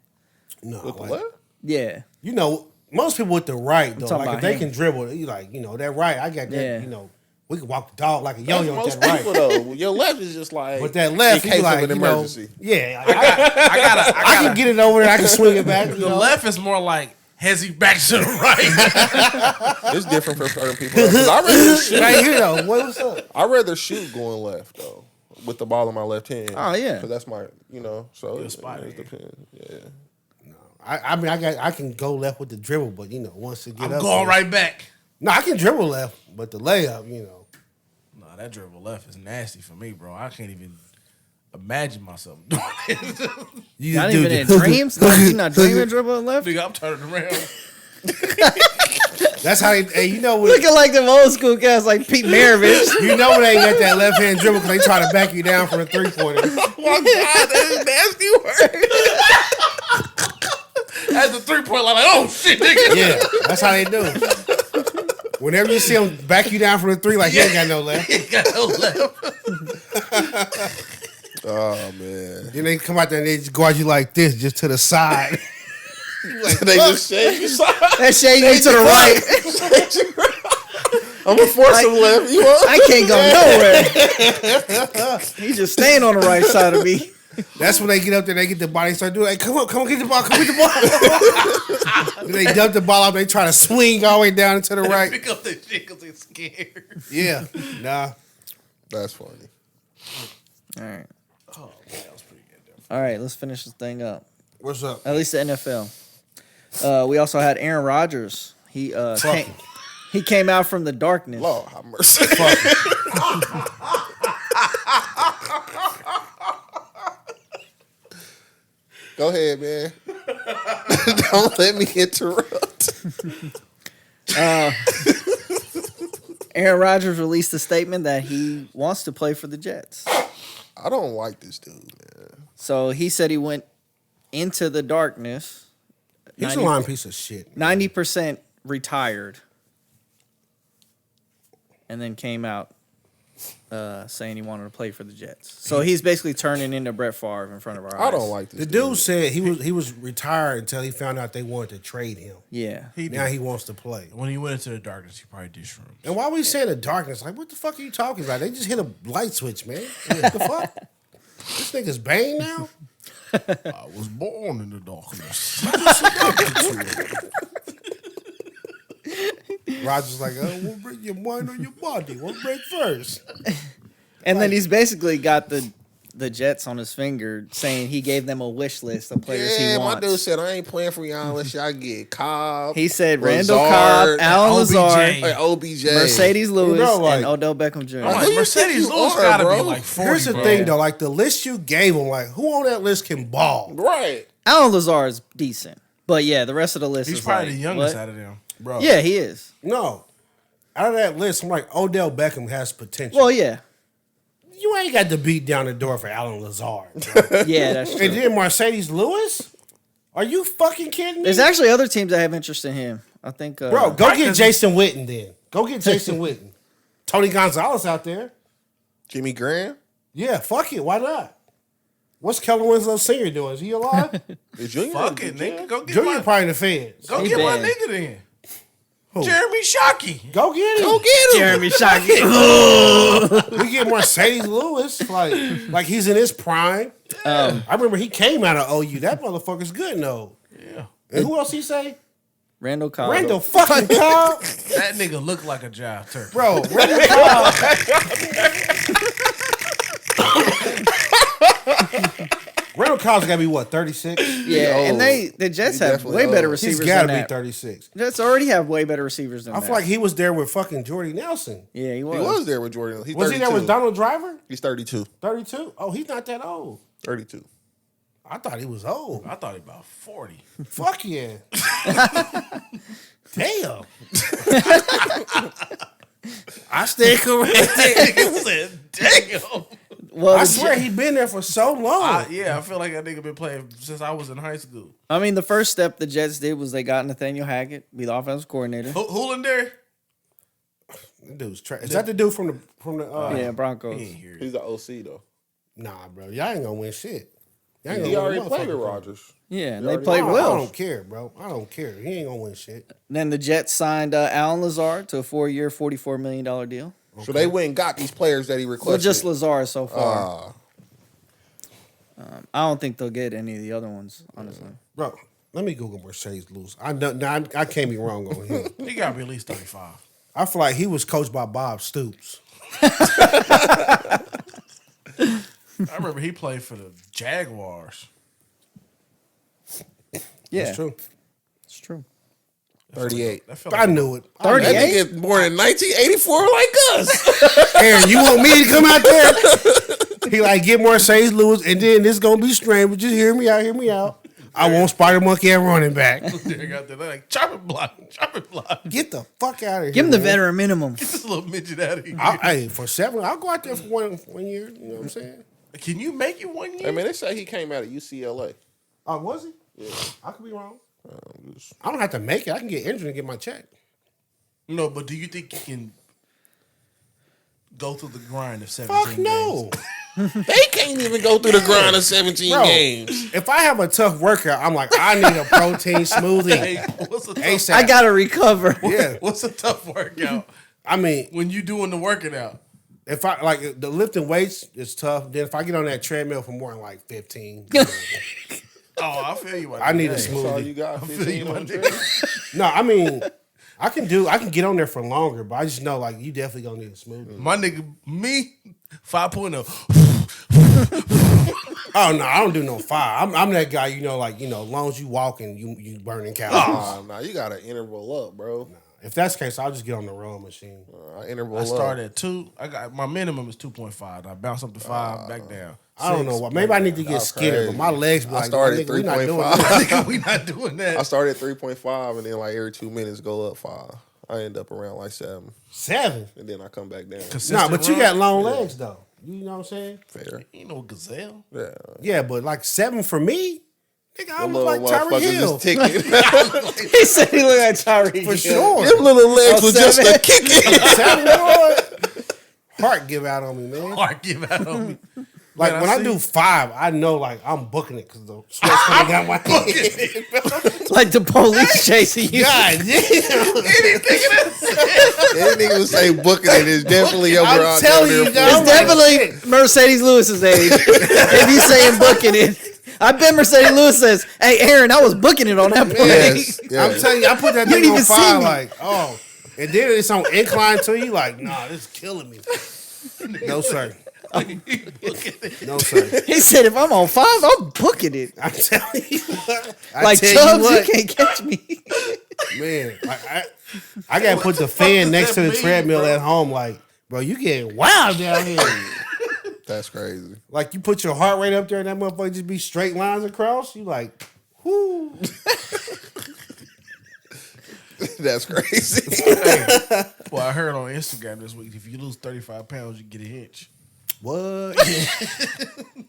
no, with the like, left? Yeah. you know most people with the right though, talking like if about they him. can dribble, you like that right. I got that. Yeah. You know, we can walk the dog like a That's yo-yo with most that people right. though. Your left is just like, But that left, in you case like of an you know, emergency. yeah, I I can get it over there. I can swing it back. The left is more like has he back to the right. It's different for certain people. 'Cause I rather shoot. right here though. What's up? I rather shoot going left though, with the ball in my left hand. Oh, yeah. because that's my, so it spot here. depends. Yeah, I mean I can go left with the dribble, but once it get I'm up, going there- right back. No, I can dribble left, but the layup, Nah, that dribble left is nasty for me, bro. I can't even imagine myself doing it. you Not just do even the- in dreams? Like, you not dreaming dribbling left? Nigga, I'm turning around. That's how they. Hey, you know what? Looking like them old school guys like Pete Maravich. You know when they ain't got that left hand dribble because they try to back you down from a 3-pointer. oh my god, that is nasty work. At the 3-point line, like, oh shit, nigga. Yeah, that's how they do. Whenever you see them back you down from the 3, like you ain't got no left. Ain't got no left. Oh man, Then they come out there and they just guard you like this, just to the side. they just shake you side. That shade you to the right. I'm gonna force him left. You want? I can't go nowhere. He's just staying on the right side of me. That's when they get up there, they get the ball, they start doing, hey, come on, get the ball, come get the ball. Then they dump the ball out, they try to swing all the way down to the right. Pick up that shit because they're scared. Yeah, nah. That's funny. All right. Oh, man, that was pretty good, though. All right, let's finish this thing up. What's up? At least the NFL. We also had Aaron Rodgers. He came out from the darkness. Lord have mercy. Go ahead, man. Don't let me interrupt. Aaron Rodgers released a statement that he wants to play for the Jets. I don't like this dude, man. So he said he went into the darkness. He's a lying piece of shit. 90% retired. And then came out saying he wanted to play for the Jets. So he's basically turning into Brett Favre in front of our eyes. I don't like this The dude said he was retired until he found out they wanted to trade him. Yeah. Now he wants to play. When he went into the darkness, he probably did shrooms. And why we saying the darkness? Like, what the fuck are you talking about? They just hit a light switch, man. What the fuck? This nigga's Bane now? I was born in the darkness. Rodgers like, we'll bring your mind or your body. What break first? And then he's basically got the Jets on his finger saying he gave them a wish list of players he my wants. dude said, I ain't playing for y'all unless y'all get Cobb. He said Randall Cobb, Alan Lazard, OBJ. Mercedes Lewis, like- and Odell Beckham Jr. I'm Who like, you Mercedes think you Lewis are, got to bro? be like 40, Here's the bro. thing, though. Like, the list you gave him, like, who on that list can ball? Right. Alan Lazard is decent. But yeah, the rest of the list He's is probably like, the youngest what? out of them. Bro. Yeah, he is. No. Out of that list, I'm like, Odell Beckham has potential. Well, yeah. You ain't got to beat down the door for Alan Lazard. Bro. Yeah, that's And true. then Mercedes Lewis? Are you fucking kidding me? There's actually other teams that have interest in him. I think. Bro, go get Jason Witten then. Go get Jason Witten. Tony Gonzalez out there. Jimmy Graham? Yeah, fuck it. Why not? What's Kellen Winslow Sr. doing? Is he alive? Is Junior? Fuck it, nigga. Go get Junior my, probably in the feds. go He get my bad. nigga then. Who? Jeremy Shockey. Go get him. Go get him. Jeremy Shockey. We get Mercedes Lewis. Like he's in his prime. I remember he came out of OU. That motherfucker's good, no. Yeah. And who else he say? Randall Cobb. Randall fucking Cobb. That nigga look like a jive turkey. Bro, Randall Cobb. Randall Cobb's got to be, what, 36? Yeah, and old. the Jets He have definitely way better old. receivers He's got to than be that. 36. Jets already have way better receivers than I that. feel like he was there with fucking Jordy Nelson. Yeah, he was. He was there with Jordan. He's Was 32. he there with Donald Driver? He's 32. 32? Oh, he's not that old. 32. I thought he was old. I thought he about 40. Fuck yeah. Damn. I stand corrected. Nigga said, damn. Well, I swear he been there for so long. I feel like that nigga been playing since I was in high school. I mean, the first step the Jets did was they got Nathaniel Hackett, be the offensive coordinator. Who in there? That dude's trash. Is that the dude from the Yeah, Broncos. He ain't here. He's the OC, though. Nah, bro. Y'all ain't gonna win shit. Y'all ain't He gonna already win played with motherfucking Rodgers. Yeah, and They they played I well. don't care, bro. I don't care. He ain't gonna win shit. Then the Jets signed Alan Lazard to a 4-year, $44 million deal. So they went and got these players that he requested. Well, just Lazard so far. Ah. I don't think they'll get any of the other ones, honestly. Bro, let me Google Mercedes Lewis. I can't be wrong on him. He got to be at least 35. I feel like he was coached by Bob Stoops. I remember he played for the Jaguars. Yeah, That's true. it's true. 38. That felt I knew it. 38? That nigga born in 1984 like us. Aaron, you want me to come out there? He like, get Mercedes Lewis, and then this gonna be strange, but just hear me out. I want Spider Monkey at running back. They got there. They're like, chop it block. Get the fuck out of here. Give him the man. veteran minimum. Get this little midget out of here. Hey, for 7, I'll go out there for one year. You know what I'm saying? Can you make it 1 year? I mean, they say he came out of UCLA. Oh, was he? Yeah. I could be wrong. I don't have to make it. I can get injured and get my check. No, but do you think he can go through the grind of 17 Fuck no. They can't even go through the grind of 17 Bro, games. if I have a tough workout, I'm like, I need a protein smoothie. Hey, what's a tough, ASAP. I gotta recover. Yeah. what's a tough workout I mean, when you doing the working out? if I like the lifting weights is tough. Then if I get on that treadmill for more than like 15, you know, Oh, I feel you. I need a That's all smoothie. you got. feel 15 you, on my the nigga. No, I mean, I can get on there for longer, but I just know like you definitely gonna need a smoothie. My nigga, me, 5.0. Oh no, I don't do no 5. I'm that guy, as long as you walking, you burning calories. Nah, you got to interval up, bro. If that's the case, I'll just get on the rowing machine. Interval I up. started at 2. I got my minimum is 2.5. I bounce up to 5, back down. I don't know why. Maybe I need to get That's skinnier, but crazy. my legs be I like, started nigga, we not doing 3.5. that. Nigga, we not doing that. I started at 3.5, and then like every 2 minutes go up 5. I end up around like 7, 7. and then I come back down. Nah, but you run. got long legs though. You know what I'm saying? Fair. You know gazelle. Yeah. Yeah, but like 7 for me, nigga, I Them look like little Tyreek motherfuckers Hill. just ticking. He said he looked like Tyreek For Hill. sure. Them little legs was just 7. a kicking. 7 Lord. Heart give out on me, man. Heart give out on me. Like Man, when I I see. do 5, I know like I'm booking it because the sweat's coming down my head. Like the police chasing you. God damn. That nigga would say booking it is definitely over I'm out telling there. you, for- dog. It's definitely Mercedes Lewis's age. If you saying booking it, I bet Mercedes Lewis says, "Hey, Aaron, I was booking it on that play." Yes, yes. I'm telling you, I put that You thing didn't on even see 5 me. like, oh. And then it's on incline to you, like, nah, this is killing me. No, sir. No, sir. He said, "If I'm on 5, I'm booking it." I'm telling you what. I Like tell Chubbs, you you what, can't catch me. man. Like, I gotta put the fan next to the treadmill at home. Like, bro, you getting wild down here. That's crazy. Like, you put your heart rate up there, and that motherfucker just be straight lines across. You like, whoo. That's crazy. Well, I heard on Instagram this week, if you lose 35 pounds, you get a hitch. What?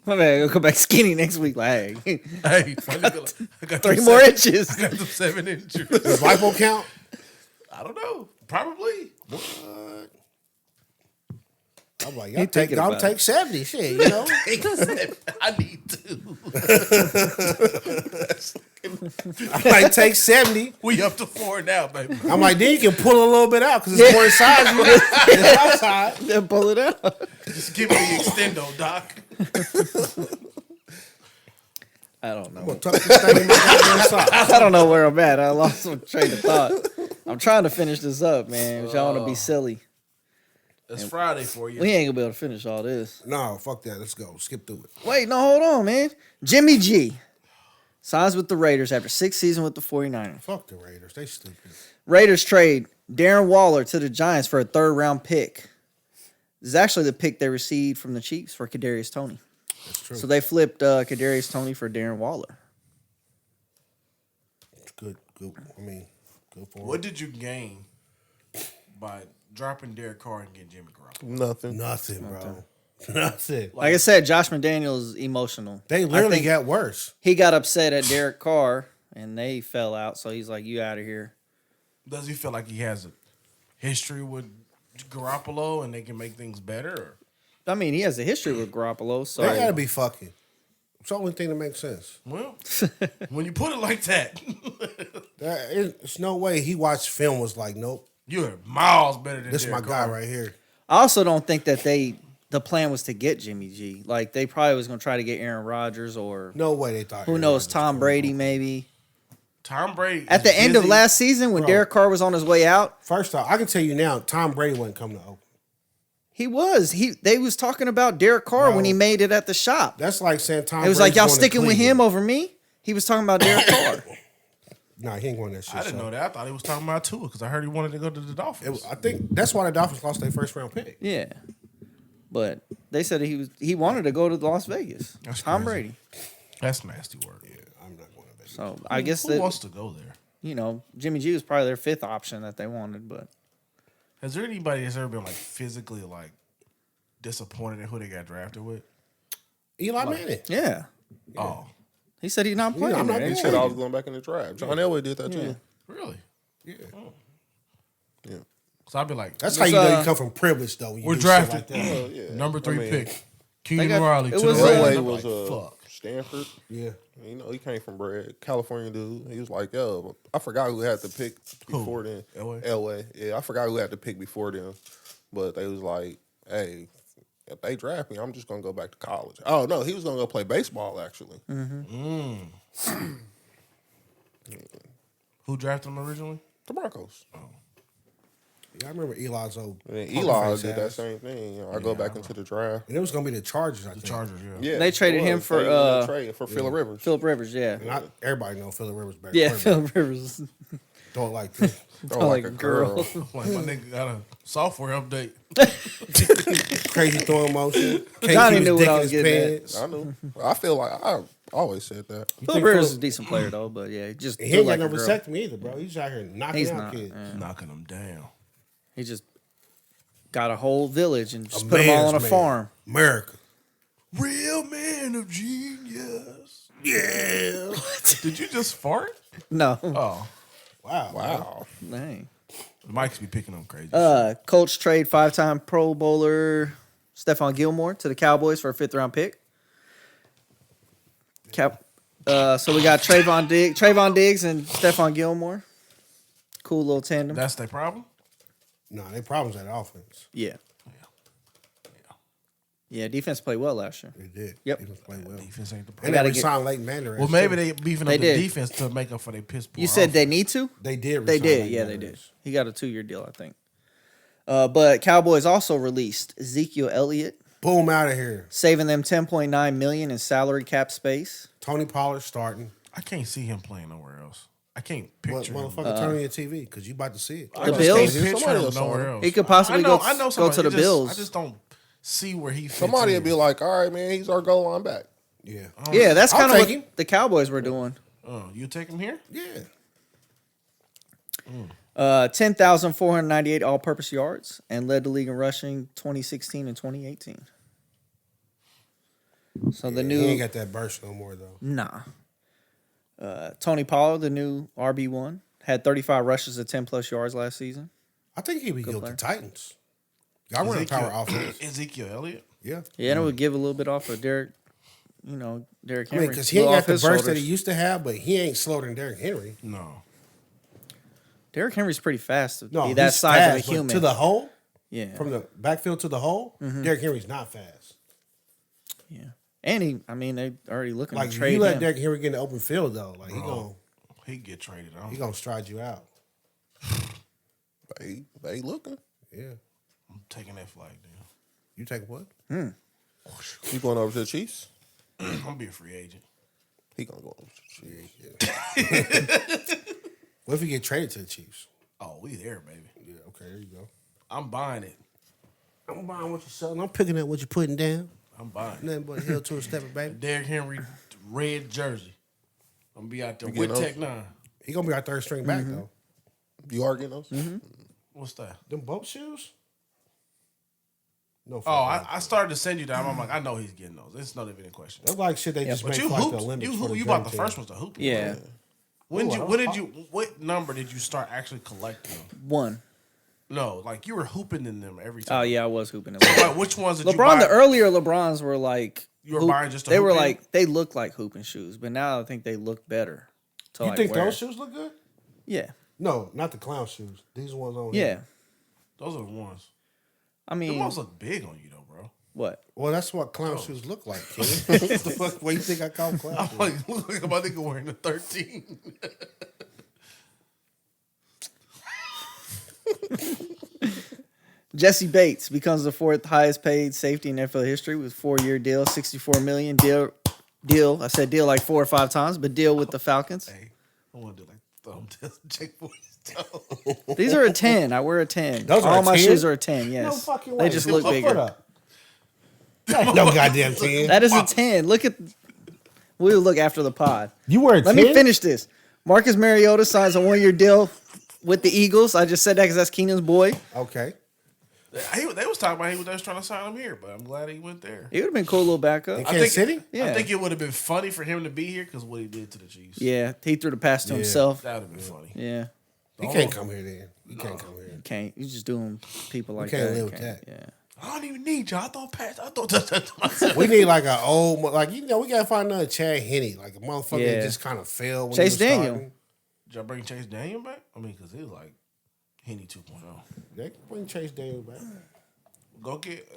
My man, gonna come back skinny next week. Like, hey, Hey, my nigga, I got 3 them more 7 inches. I got them 7 inches. Does lipo count? I don't know. Probably. I'm like, He y'all thinking I'll about take 70, shit, you know? I need to. I like take 70. We up to 4 now, baby. I'm like, then you can pull a little bit out because it's more inside you. It's outside. then pull it out. Just give me the extendo, Doc. I don't I'm know. gonna tuck this thing in my goddamn socks. I don't know where I'm at. I lost my train of thought. I'm trying to finish this up, man. But y'all want to be silly. It's Friday for you. We ain't gonna be able to finish all this. No, fuck that. Let's go. Skip through it. Wait, no, hold on, man. Jimmy G signs with the Raiders after 6 seasons with the 49ers. Fuck the Raiders. They stupid. Raiders trade Darren Waller to the Giants for a 3rd-round pick. This is actually the pick they received from the Chiefs for Kadarius Toney. That's true. So they flipped Kadarius Toney for Darren Waller. Good. I mean, good for What him. did you gain by dropping Derek Carr and getting Jimmy Garoppolo? Nothing. Nothing, bro. Nothing. Like I said, Josh McDaniels is emotional. They I literally think got worse. he got upset at Derek Carr, and they fell out. So he's like, "You out of here." Does he feel like he has a history with Garoppolo and they can make things better? Or? I mean, he has a history with Garoppolo, so They gotta be fucking. It's the only thing that makes sense. Well, when you put it like that, There's no way he watched film was like, nope, you're miles better than this is my Derek guy Carr. right here. I also don't think that the plan was to get Jimmy G. Like they probably was gonna try to get Aaron Rodgers or No way they thought. who Aaron knows, Rodgers Tom was Brady going. maybe. Tom Brady At the is end of busy. last season, when Bro. Derek Carr was on his way out, First off, I can tell you now, Tom Brady wasn't coming to Oakland. he was. They was talking about Derek Carr Bro. when he made it at the shop. That's like saying Tom. It was Brady's like y'all going to sticking with him Cleveland. over me. He was talking about Derek Carr. Nah, he ain't going that shit. I didn't know that. I thought he was talking about Tua because I heard he wanted to go to the Dolphins. I think that's why the Dolphins lost their 1st-round pick. Yeah, but they said he wanted to go to Las Vegas. That's Tom crazy. Brady. That's nasty work. Yeah, I'm not going to Vegas. So I guess Who that wants to go there? Jimmy G was probably their 5th option that they wanted, but Has there anybody that's ever been like physically like disappointed in who they got drafted with? Eli Manning. yeah, Oh, he said he's not playing. I'm not there. He Yeah. said I was going back in the draft. John Elway did that too. really? Yeah, Yeah. So I'd be like, that's how you know uh, you come from privilege, though. When you we're do shit drafted like that. Well, yeah. number 3 I mean, pick, Keenan got- Riley. it To was, the Rams. Elway I'm was like, fuck. Stanford. Yeah, You know, he came from California dude. He was like, yo, I forgot who had the pick before then. Elway? Yeah, I forgot who had the pick before them. But they was like, hey, if they draft me, I'm just going to go back to college. Oh, no, he was going to go play baseball, actually. Who drafted him originally? The Broncos. yeah. I remember Eli's old. And poker Eli face did that ass. same thing. I go back into the draft. And it was gonna be the Chargers. I The think. Chargers, yeah. Yeah, They traded it him was. for, They ended up trading for Phillip Rivers. Philip Rivers, yeah, And everybody know Phillip Rivers better. yeah, quarterback. Philip Rivers. Don't like this. Oh, like a like girl. Like my nigga got a software update. Crazy throwing motion. Can't Johnny keep knew his what dick I in was his getting at. pants. I know. I feel like I always said that. Philip think Rivers Phil- is a decent player though, but yeah, he just And he looked ain't like got a no girl. vasectomy either, bro. He's out here knocking He's out not. kids. yeah. Knocking them down. He just got a whole village and just put them all on a man's man. farm. America. Real man of genius. Yeah. Did you just fart? No, Oh, Wow. Wow. dang. the mics be picking up crazy. Colts trade 5-time Pro Bowler Stephon Gilmore to the Cowboys for a 5th-round pick. So we got Trayvon Diggs and Stephon Gilmore. Cool little tandem. That's their problem. No, they problems at offense. Yeah. Yeah, defense played well last year. They did. Yep. They just played well. Defense ain't the And problem. they gotta resigned Leighton Vander Esch, Well, maybe too. they beefing They up the did. defense to make up for their piss poor. You said they offense. need to? They did. They resign did. Leighton Yeah, Vander they did. Esch. He got a 2-year deal, I think. But Cowboys also released Ezekiel Elliott, Boom, out of here. saving them $10.9 million in salary cap space. Tony Pollard starting. I can't see him playing nowhere else. I can't What, picture him. motherfucker, turn on your TV because you about to see it. I The just Bills? can't picture Somebody him else nowhere saw him. else. He could possibly I go to somebody. the It just- Bills. I just don't see where he fits Somebody in. would be like, all right, man, he's our goal line back. Yeah. Yeah, that's I'll kind of take what him. the Cowboys were doing. Oh, you take him here? Yeah. 10,498 all-purpose yards and led the league in rushing 2016 and 2018. So the He new ain't got that burst no more, though. Tony Pollard, the new RB1, had 35 rushes of 10-plus yards last season. I think he'd be good player. with the Titans. Y'all run a power offense. Ezekiel Elliott? Yeah. Yeah, and it would give a little bit off of Derek Henry. I mean, because he ain't got the burst that he used to have, but he ain't slower than Derrick Henry. No. Derrick Henry's pretty fast to No, be that he's size fast, of a but human. to the hole, yeah. from the backfield to the hole, Derrick Henry's not fast. Yeah. And they already looking Like to if trade you let him. Derrick Henry get in the open field though, like he get traded. he gonna stride you out. They looking. Yeah. I'm taking that flag down. You take what? You going over to the Chiefs? I'm gonna be a free agent. He gonna go over to the Chiefs. What if you get traded to the Chiefs? Oh, we there, baby. Yeah. Okay. There you go. I'm buying it. I'm buying what you're selling. I'm picking up what you're putting down. I'm buying it. Nothing but a hill to a stepper, baby. Derrick Henry red jersey. I'm gonna be out there You with getting Tech 9. He gonna be our third string back though. You are getting those? What's that? Them boat shoes? No. Oh, I started to send you that. I'm like, I know he's getting those. It's not even a question. That's like shit they just But make you for like the hooped. Olympics. You bought the first ones to hoop. Yeah. What number did you start actually collecting them? 1. No, like you were hooping in them every time. Oh yeah, I was hooping it. But which ones did you LeBron, buy? the earlier LeBrons were like You were buying just to they hoop were in? like they looked like hooping shoes, but now I think they look better. To You like think wear. those shoes look good? Yeah. No, not the clown shoes. These ones on Yeah. here. Those are the ones. I The mean, ones look big on you though, bro. what? Well, that's what clown shoes look like, Kenny. What the fuck? What you think I call them clown I'm shoes? like, look like my nigga wearing a 13. Jesse Bates becomes the 4th highest paid safety in NFL history with 4-year deal, $64 million deal. I said deal like 4 or 5 times, but deal with the Falcons. Hey, I want to do like thumb test check for his toe. These are a 10. I wear a 10. Those are All a my 10? shoes are a 10. Yes. No fucking way. They just look Put bigger. up. No goddamn 10. That is a 10. Look at. We'll look after the pod. You wear a 10? Let me finish this. Marcus Mariota signs a 1-year deal with the Eagles. I just said that because that's Keenan's boy. Okay. They was talking about they was trying to sign him here, but I'm glad he went there. It would have been cool little backup. In Kansas City? Yeah. I think it would have been funny for him to be here because what he did to the Chiefs. Yeah, he threw the pass to himself. That would have been funny. Yeah, He can't come here then. He can't come here. you can't. You just doing people like can't that. live with that. Yeah. I don't even need y'all. I thought touch. We need like an old, like, we gotta find another Chad Henne, like a motherfucker Yeah. that just kind of failed when Chase he was Daniel. starting. Did y'all bring Chase Daniel back? I mean, because he was like Henny 2.0. They can bring Chase Daniel back. Go get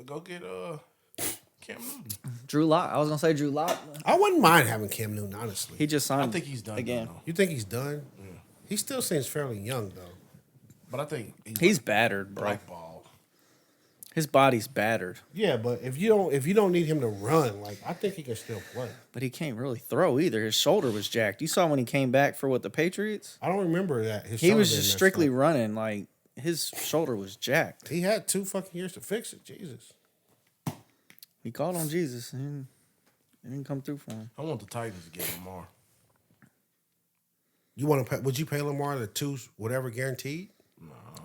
Cam Newton. Drew Lock. I was gonna say Drew Lock. I wouldn't mind having Cam Newton, honestly. He just signed. I think he's done again. though. You think he's done? Yeah. He still seems fairly young though. But I think He's battered, bro. blackballed. His body's battered, Yeah, but if you don't need him to run, like I think he can still play. but he can't really throw either. His shoulder was jacked. You saw when he came back for the Patriots. I don't remember that. He was shoulder just been strictly messed running. Like his shoulder was jacked. up. He had 2 fucking years to fix it. Jesus. He called on Jesus and it didn't come through for him. I want the Titans to get Lamar. You want to pay? Would you pay Lamar the 2 whatever guaranteed?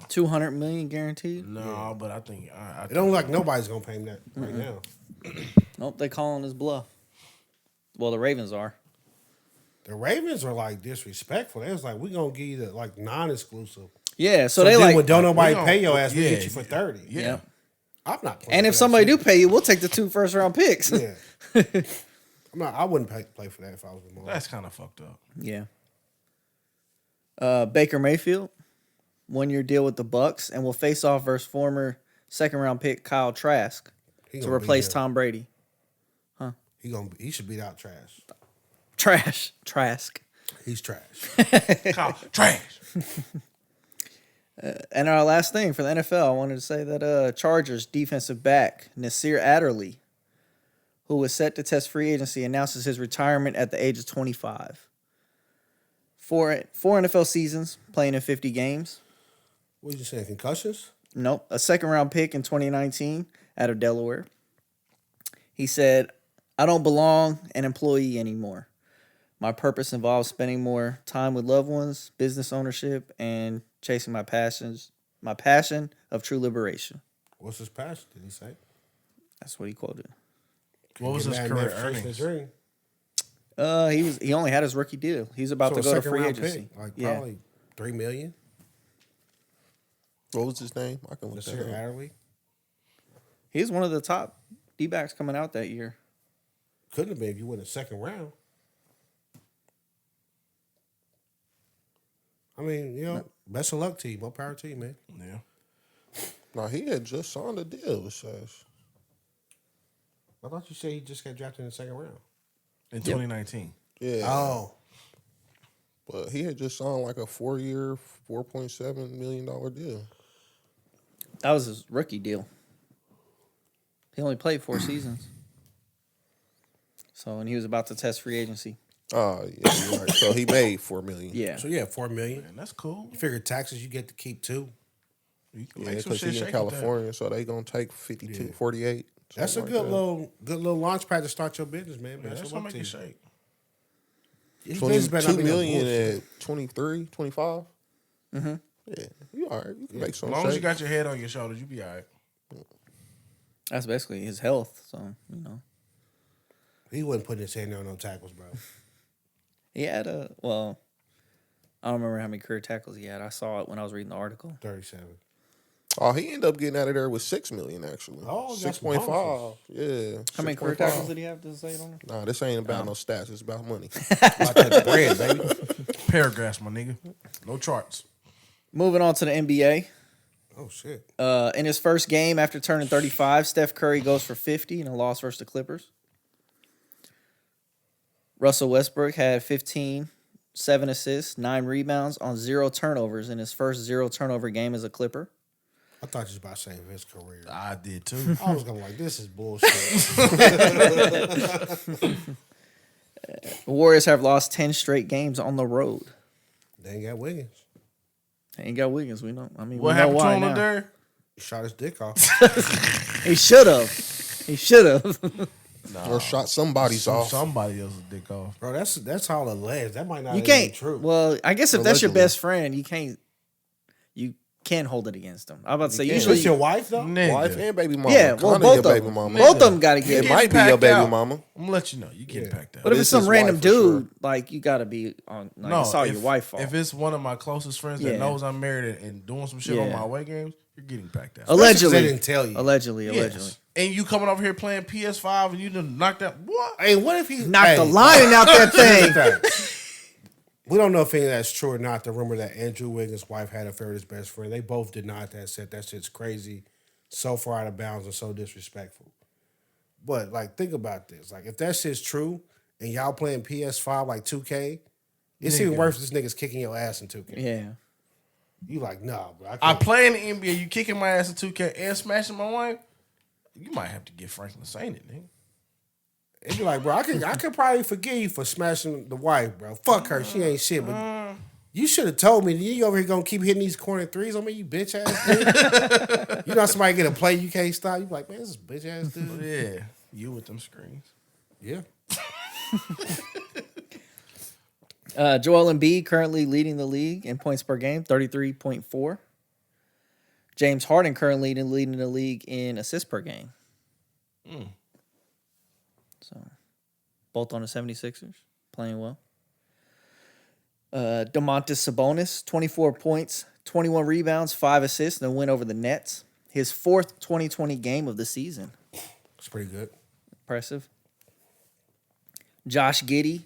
$200 million guaranteed. No, but I think It don't look like nobody's gonna pay him that right now. Nope, they calling his bluff. Well, the Ravens are. The Ravens are like disrespectful. They was like, we gonna give you the like non-exclusive. Yeah, so So they then like. when don't nobody we pay don't- your ass, we yeah, get you for 30. Yeah. Yeah. I'm not playing. And for if that somebody shit. do pay you, we'll take the 2 first-round picks. Yeah. I wouldn't play for that if I was Lamar. That's kind of fucked up. Yeah. Baker Mayfield, 1-year deal with the Bucks, and will face off versus former second-round pick Kyle Trask He to gonna replace beat Tom Brady. He should beat out Trash. Trask. He's trash. Kyle, trash. And our last thing for the NFL, I wanted to say that Chargers defensive back Nasir Adderley, who was set to test free agency, announces his retirement at the age of 25. Four NFL seasons, playing in 50 games. What did you say? Concussions? Nope. A second-round pick in 2019 out of Delaware. He said, I don't belong an employee anymore. My purpose involves spending more time with loved ones, business ownership, and chasing my passion of true liberation. What's his passion? Did he say? That's what he quoted. What was his Get mad career at chasing his earnings? dream. He only had his rookie deal. He's about So to a go to second free round agency. pick, like Yeah. probably $3 million. What was his name? I can look Nasir that up. Adderley. He's one of the top D-backs coming out that year. Couldn't have been if you went in the second round. I mean, best of luck to you. More power to you, man. Yeah. No, he had just signed a deal with Sash. I thought you said he just got drafted in the second round. In 2019. Yeah. Oh. But he had just signed like a 4-year, $4.7 million deal. That was his rookie deal. He only played 4 seasons. So, and he was about to test free agency. Oh, yeah, you're right. So he made $4 million. Yeah. So yeah, $4 million. Man, that's cool. You figure taxes, you get to keep 2. You can Yeah, make some because shit he's in shake with that. California, so they gonna take 52, 48. That's a something good like little launch pad to start your business, man. Yeah, that's That's gonna what make it shake. His that. business better not $22 be no million bullshit. at 23, 25. Mm-hmm. Yeah, you all right. You can make As some long as you shake. got your head on your shoulders, you be all right. That's basically his health. So, He wasn't putting his hand on no tackles, bro. He had I don't remember how many career tackles he had. I saw it when I was reading the article. 37. Oh, he ended up getting out of there with $6 million actually. Oh, got some 6.5. bonuses. Yeah. How many career 6.5. tackles did he have to say it on there? Nah, this ain't about no stats. It's about money. About that bread, baby. Paragraphs, my nigga. No charts. Moving on to the NBA. Oh, shit. In his first game after turning 35, Steph Curry goes for 50 in a loss versus the Clippers. Russell Westbrook had 15, 7 assists, 9 rebounds on 0 turnovers in his first 0 turnover game as a Clipper. I thought you was about to say his career. I did too. I was going to this is bullshit. The Warriors have lost 10 straight games on the road. They ain't got Wiggins. They ain't got Wiggins. We know. I mean, What we know happened to why him now. there? He shot his dick off. He should have. He should have. Or shot somebody's off. Somebody else's dick off. Bro, that's all alleged. That might not You even be can't. true. Well, I guess if that's your Allegedly. best friend, you can't. You can't hold it against him. I'm about to say can't. usually. It's your wife, though? Nigga. Wife and baby mama. Yeah, well, Kinda both your of baby them. mama. Both of them got to get. It Getting might be your packed baby out. mama. I'm gonna let you know. You getting packed out. But if This it's some is random wife for sure. dude, like you got to be on. Like, No, it's all if, your wife fault. If it's one of my closest friends Yeah. that knows I'm married and doing some shit on Yeah. my away games, you're getting packed out. Allegedly, They didn't tell you. Allegedly. Yes. And you coming over here playing PS5 and you done knocked out what? Hey, what if he Knock the lining out that thing. We don't know if any of that's true or not. The rumor that Andrew Wiggins' wife had an affair with his best friend. They both denied that. Said that shit's crazy, so far out of bounds and so disrespectful. But like, think about this. Like, if that shit's true and y'all playing PS5 like 2K, it's even worse if this nigga's kicking your ass in 2K. Yeah. You like, nah, bro. I I can't. play in the NBA, you kicking my ass in 2K and smashing my wife, you might have to get Franklin saying it, nigga. It'd be like, bro, I could probably forgive you for smashing the wife, bro. Fuck her. She ain't shit. But you should have told me. You over here gonna keep hitting these corner threes on me, you bitch ass dude. You know somebody get a play you can't stop. You be like, man, this is bitch ass dude. Yeah, you with them screens. Yeah. Joel Embiid currently leading the league in points per game, 33.4. James Harden currently leading the league in assists per game. So, both on the 76ers, playing well. Domantas Sabonis, 24 points, 21 rebounds, 5 assists, and a win over the Nets. His 4th 2020 game of the season. It's pretty good. Impressive. Josh Giddey,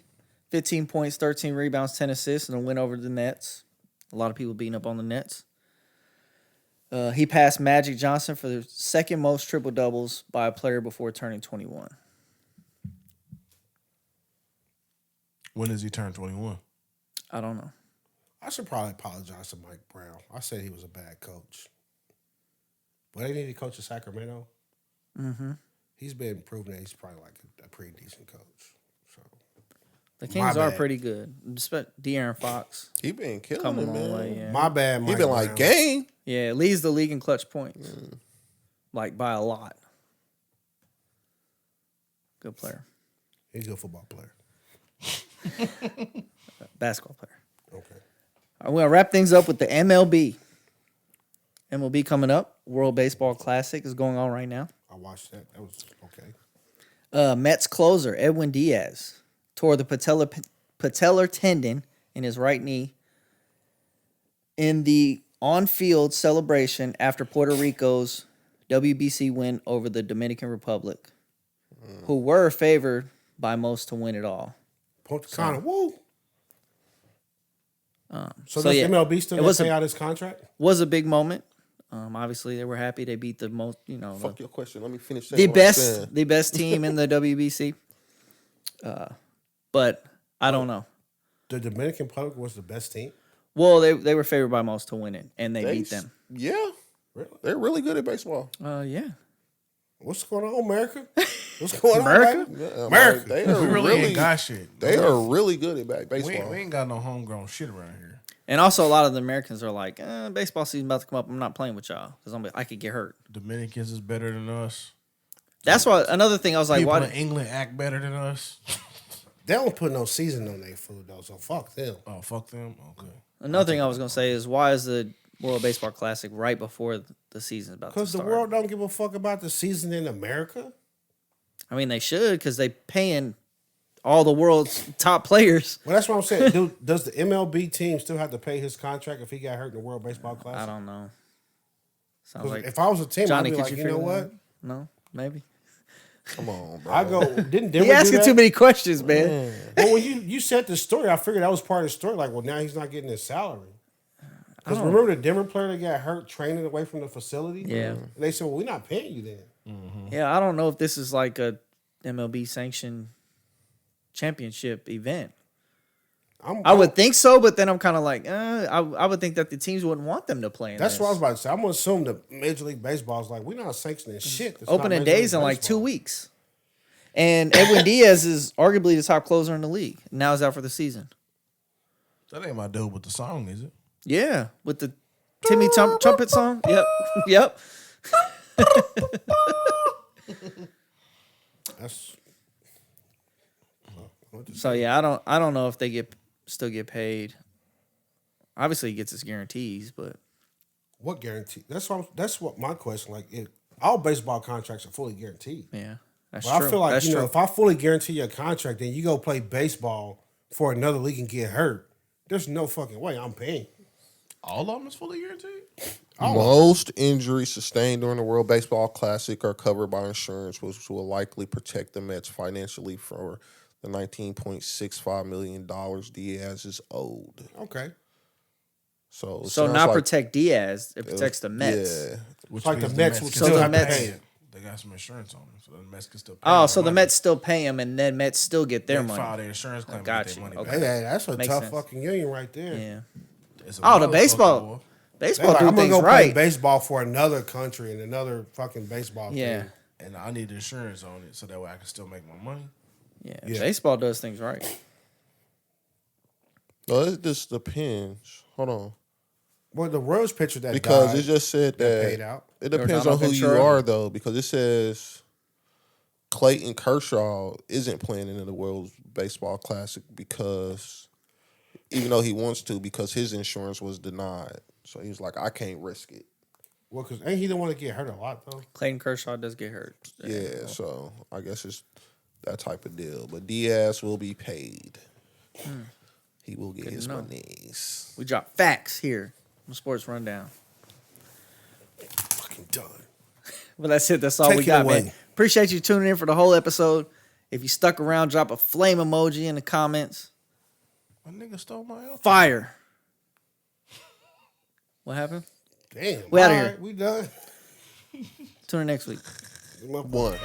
15 points, 13 rebounds, 10 assists, and a win over the Nets. A lot of people beating up on the Nets. He passed Magic Johnson for the second most triple-doubles by a player before turning 21. When does he turn 21? I don't know. I should probably apologize to Mike Brown. I said he was a bad coach. But they need to coach in Sacramento. Mm-hmm. He's been proven that he's probably like a pretty decent coach. So The Kings My are bad. pretty good. Despite De'Aaron Fox He been killing coming it, a long man. way. Yeah. my bad, Mike He been Brown. like game. Yeah, leads the league in clutch points. Like by a lot. Good player. He's a good football player. Basketball player. Okay. I'm going to wrap things up with the MLB. MLB coming up. World Baseball Classic is going on right now. I watched that. That was okay. Mets closer Edwin Diaz tore the patellar tendon in his right knee in the on-field celebration after Puerto Rico's WBC win over the Dominican Republic, who were favored by most to win it all. Punta Cana, woo. So so does yeah, MLB still it was pay a- out his contract? Was a big moment. Obviously, they were happy. They beat the most, Fuck your question. Let me finish the saying what I'm saying. best team in the WBC. But I don't know. The Dominican Republic was the best team. Well, they were favored by most to win it, and they beat them. Yeah. Really? They're really good at baseball. Yeah. What's going on, America? What's going America? on, baby? Yeah, America. They are We really ain't got shit. They are really good at baseball. We ain't got no homegrown shit around here. And also, a lot of the Americans are like, baseball season about to come up. I'm not playing with y'all because I could get hurt. Dominicans is better than us. That's why another thing I was like, People why? in England act better than us. They don't put no season on their food, though, so fuck them. Oh, fuck them? Okay. Another thing I was gonna say is why is the World Baseball Classic right before the season's about to Because start? the world don't give a fuck about the season in America. I mean, they should because they paying all the world's top players. Well, that's what I'm saying. Does the MLB team still have to pay his contract if he got hurt in the World Baseball Classic? I don't know. Sounds 'Cause like if I was a team, Johnny, I'd be could like, you you know figure that what? out? No, maybe. Come on, bro. I go. Didn't Denver He do asking that? too many questions, man. Well, when you said the story, I figured that was part of the story. Like, well, now he's not getting his salary. Because remember the Denver player that got hurt training away from the facility? Yeah. And they said, well, we're not paying you then. Yeah, I don't know if this is like a MLB sanctioned championship event. I would think so, but then I'm kind of like, I would think that the teams wouldn't want them to play in That's this. what I was about to say. I'm going to assume that Major League Baseball is like, we're not sanctioning shit. That's not Opening Major League days in like 2 Baseball. weeks. And Edwin Diaz is arguably the top closer in the league. Now he's out for the season. That ain't my dude with the song, is it? Yeah, with the Timmy trumpet song. Yep, yep. That's. So yeah, I don't know if they still get paid. Obviously, he gets his guarantees, but What guarantee? That's what my question. Like, all baseball contracts are fully guaranteed. yeah, that's But true. I feel like That's true. if I fully guarantee your contract, then you go play baseball for another league and get hurt. There's no fucking way I'm paying. All of them is fully guaranteed? Most injuries sustained during the World Baseball Classic are covered by insurance, which will likely protect the Mets financially for the $19.65 million Diaz is owed. Okay, So So not protect Diaz, it protects the Mets. Yeah. Which like the means Mets can would So still the have Mets- to pay him. They got some insurance on them, so the Mets can still pay Oh, them so the money. Mets still pay him, and then Mets still get their They money. file their insurance claim and Got get their you. money Okay. back. Hey, that's a Makes tough sense. fucking union right there. Yeah. It's a Oh, the motherfucker, baseball. boy. Baseball Like, do I'm gonna things go play right. baseball for another country and another fucking baseball Yeah. team. And I need insurance on it so that way I can still make my money. Yeah, Yeah. baseball does things right. No, it just depends. Hold on. Well, the Royals pitcher that Because died, it just said got paid that out. it depends Giordano on who you Ventura. are, though, because it says Clayton Kershaw isn't playing in the World Baseball Classic because even though he wants to, because his insurance was denied. So he was like, I can't risk it. Well, because ain't he the one to get hurt a lot though? Clayton Kershaw does get hurt. Yeah, so I guess it's that type of deal. But Diaz will be paid. He will get his to know. monies. We drop facts here on the Sports Rundown. Fucking done. Well, that's it. That's all Take we it got, away. man. Appreciate you tuning in for the whole episode. If you stuck around, drop a flame emoji in the comments. My nigga stole my outfit. Fire. What happened? Damn. We outta all here. right, we done. Tune in next week. One.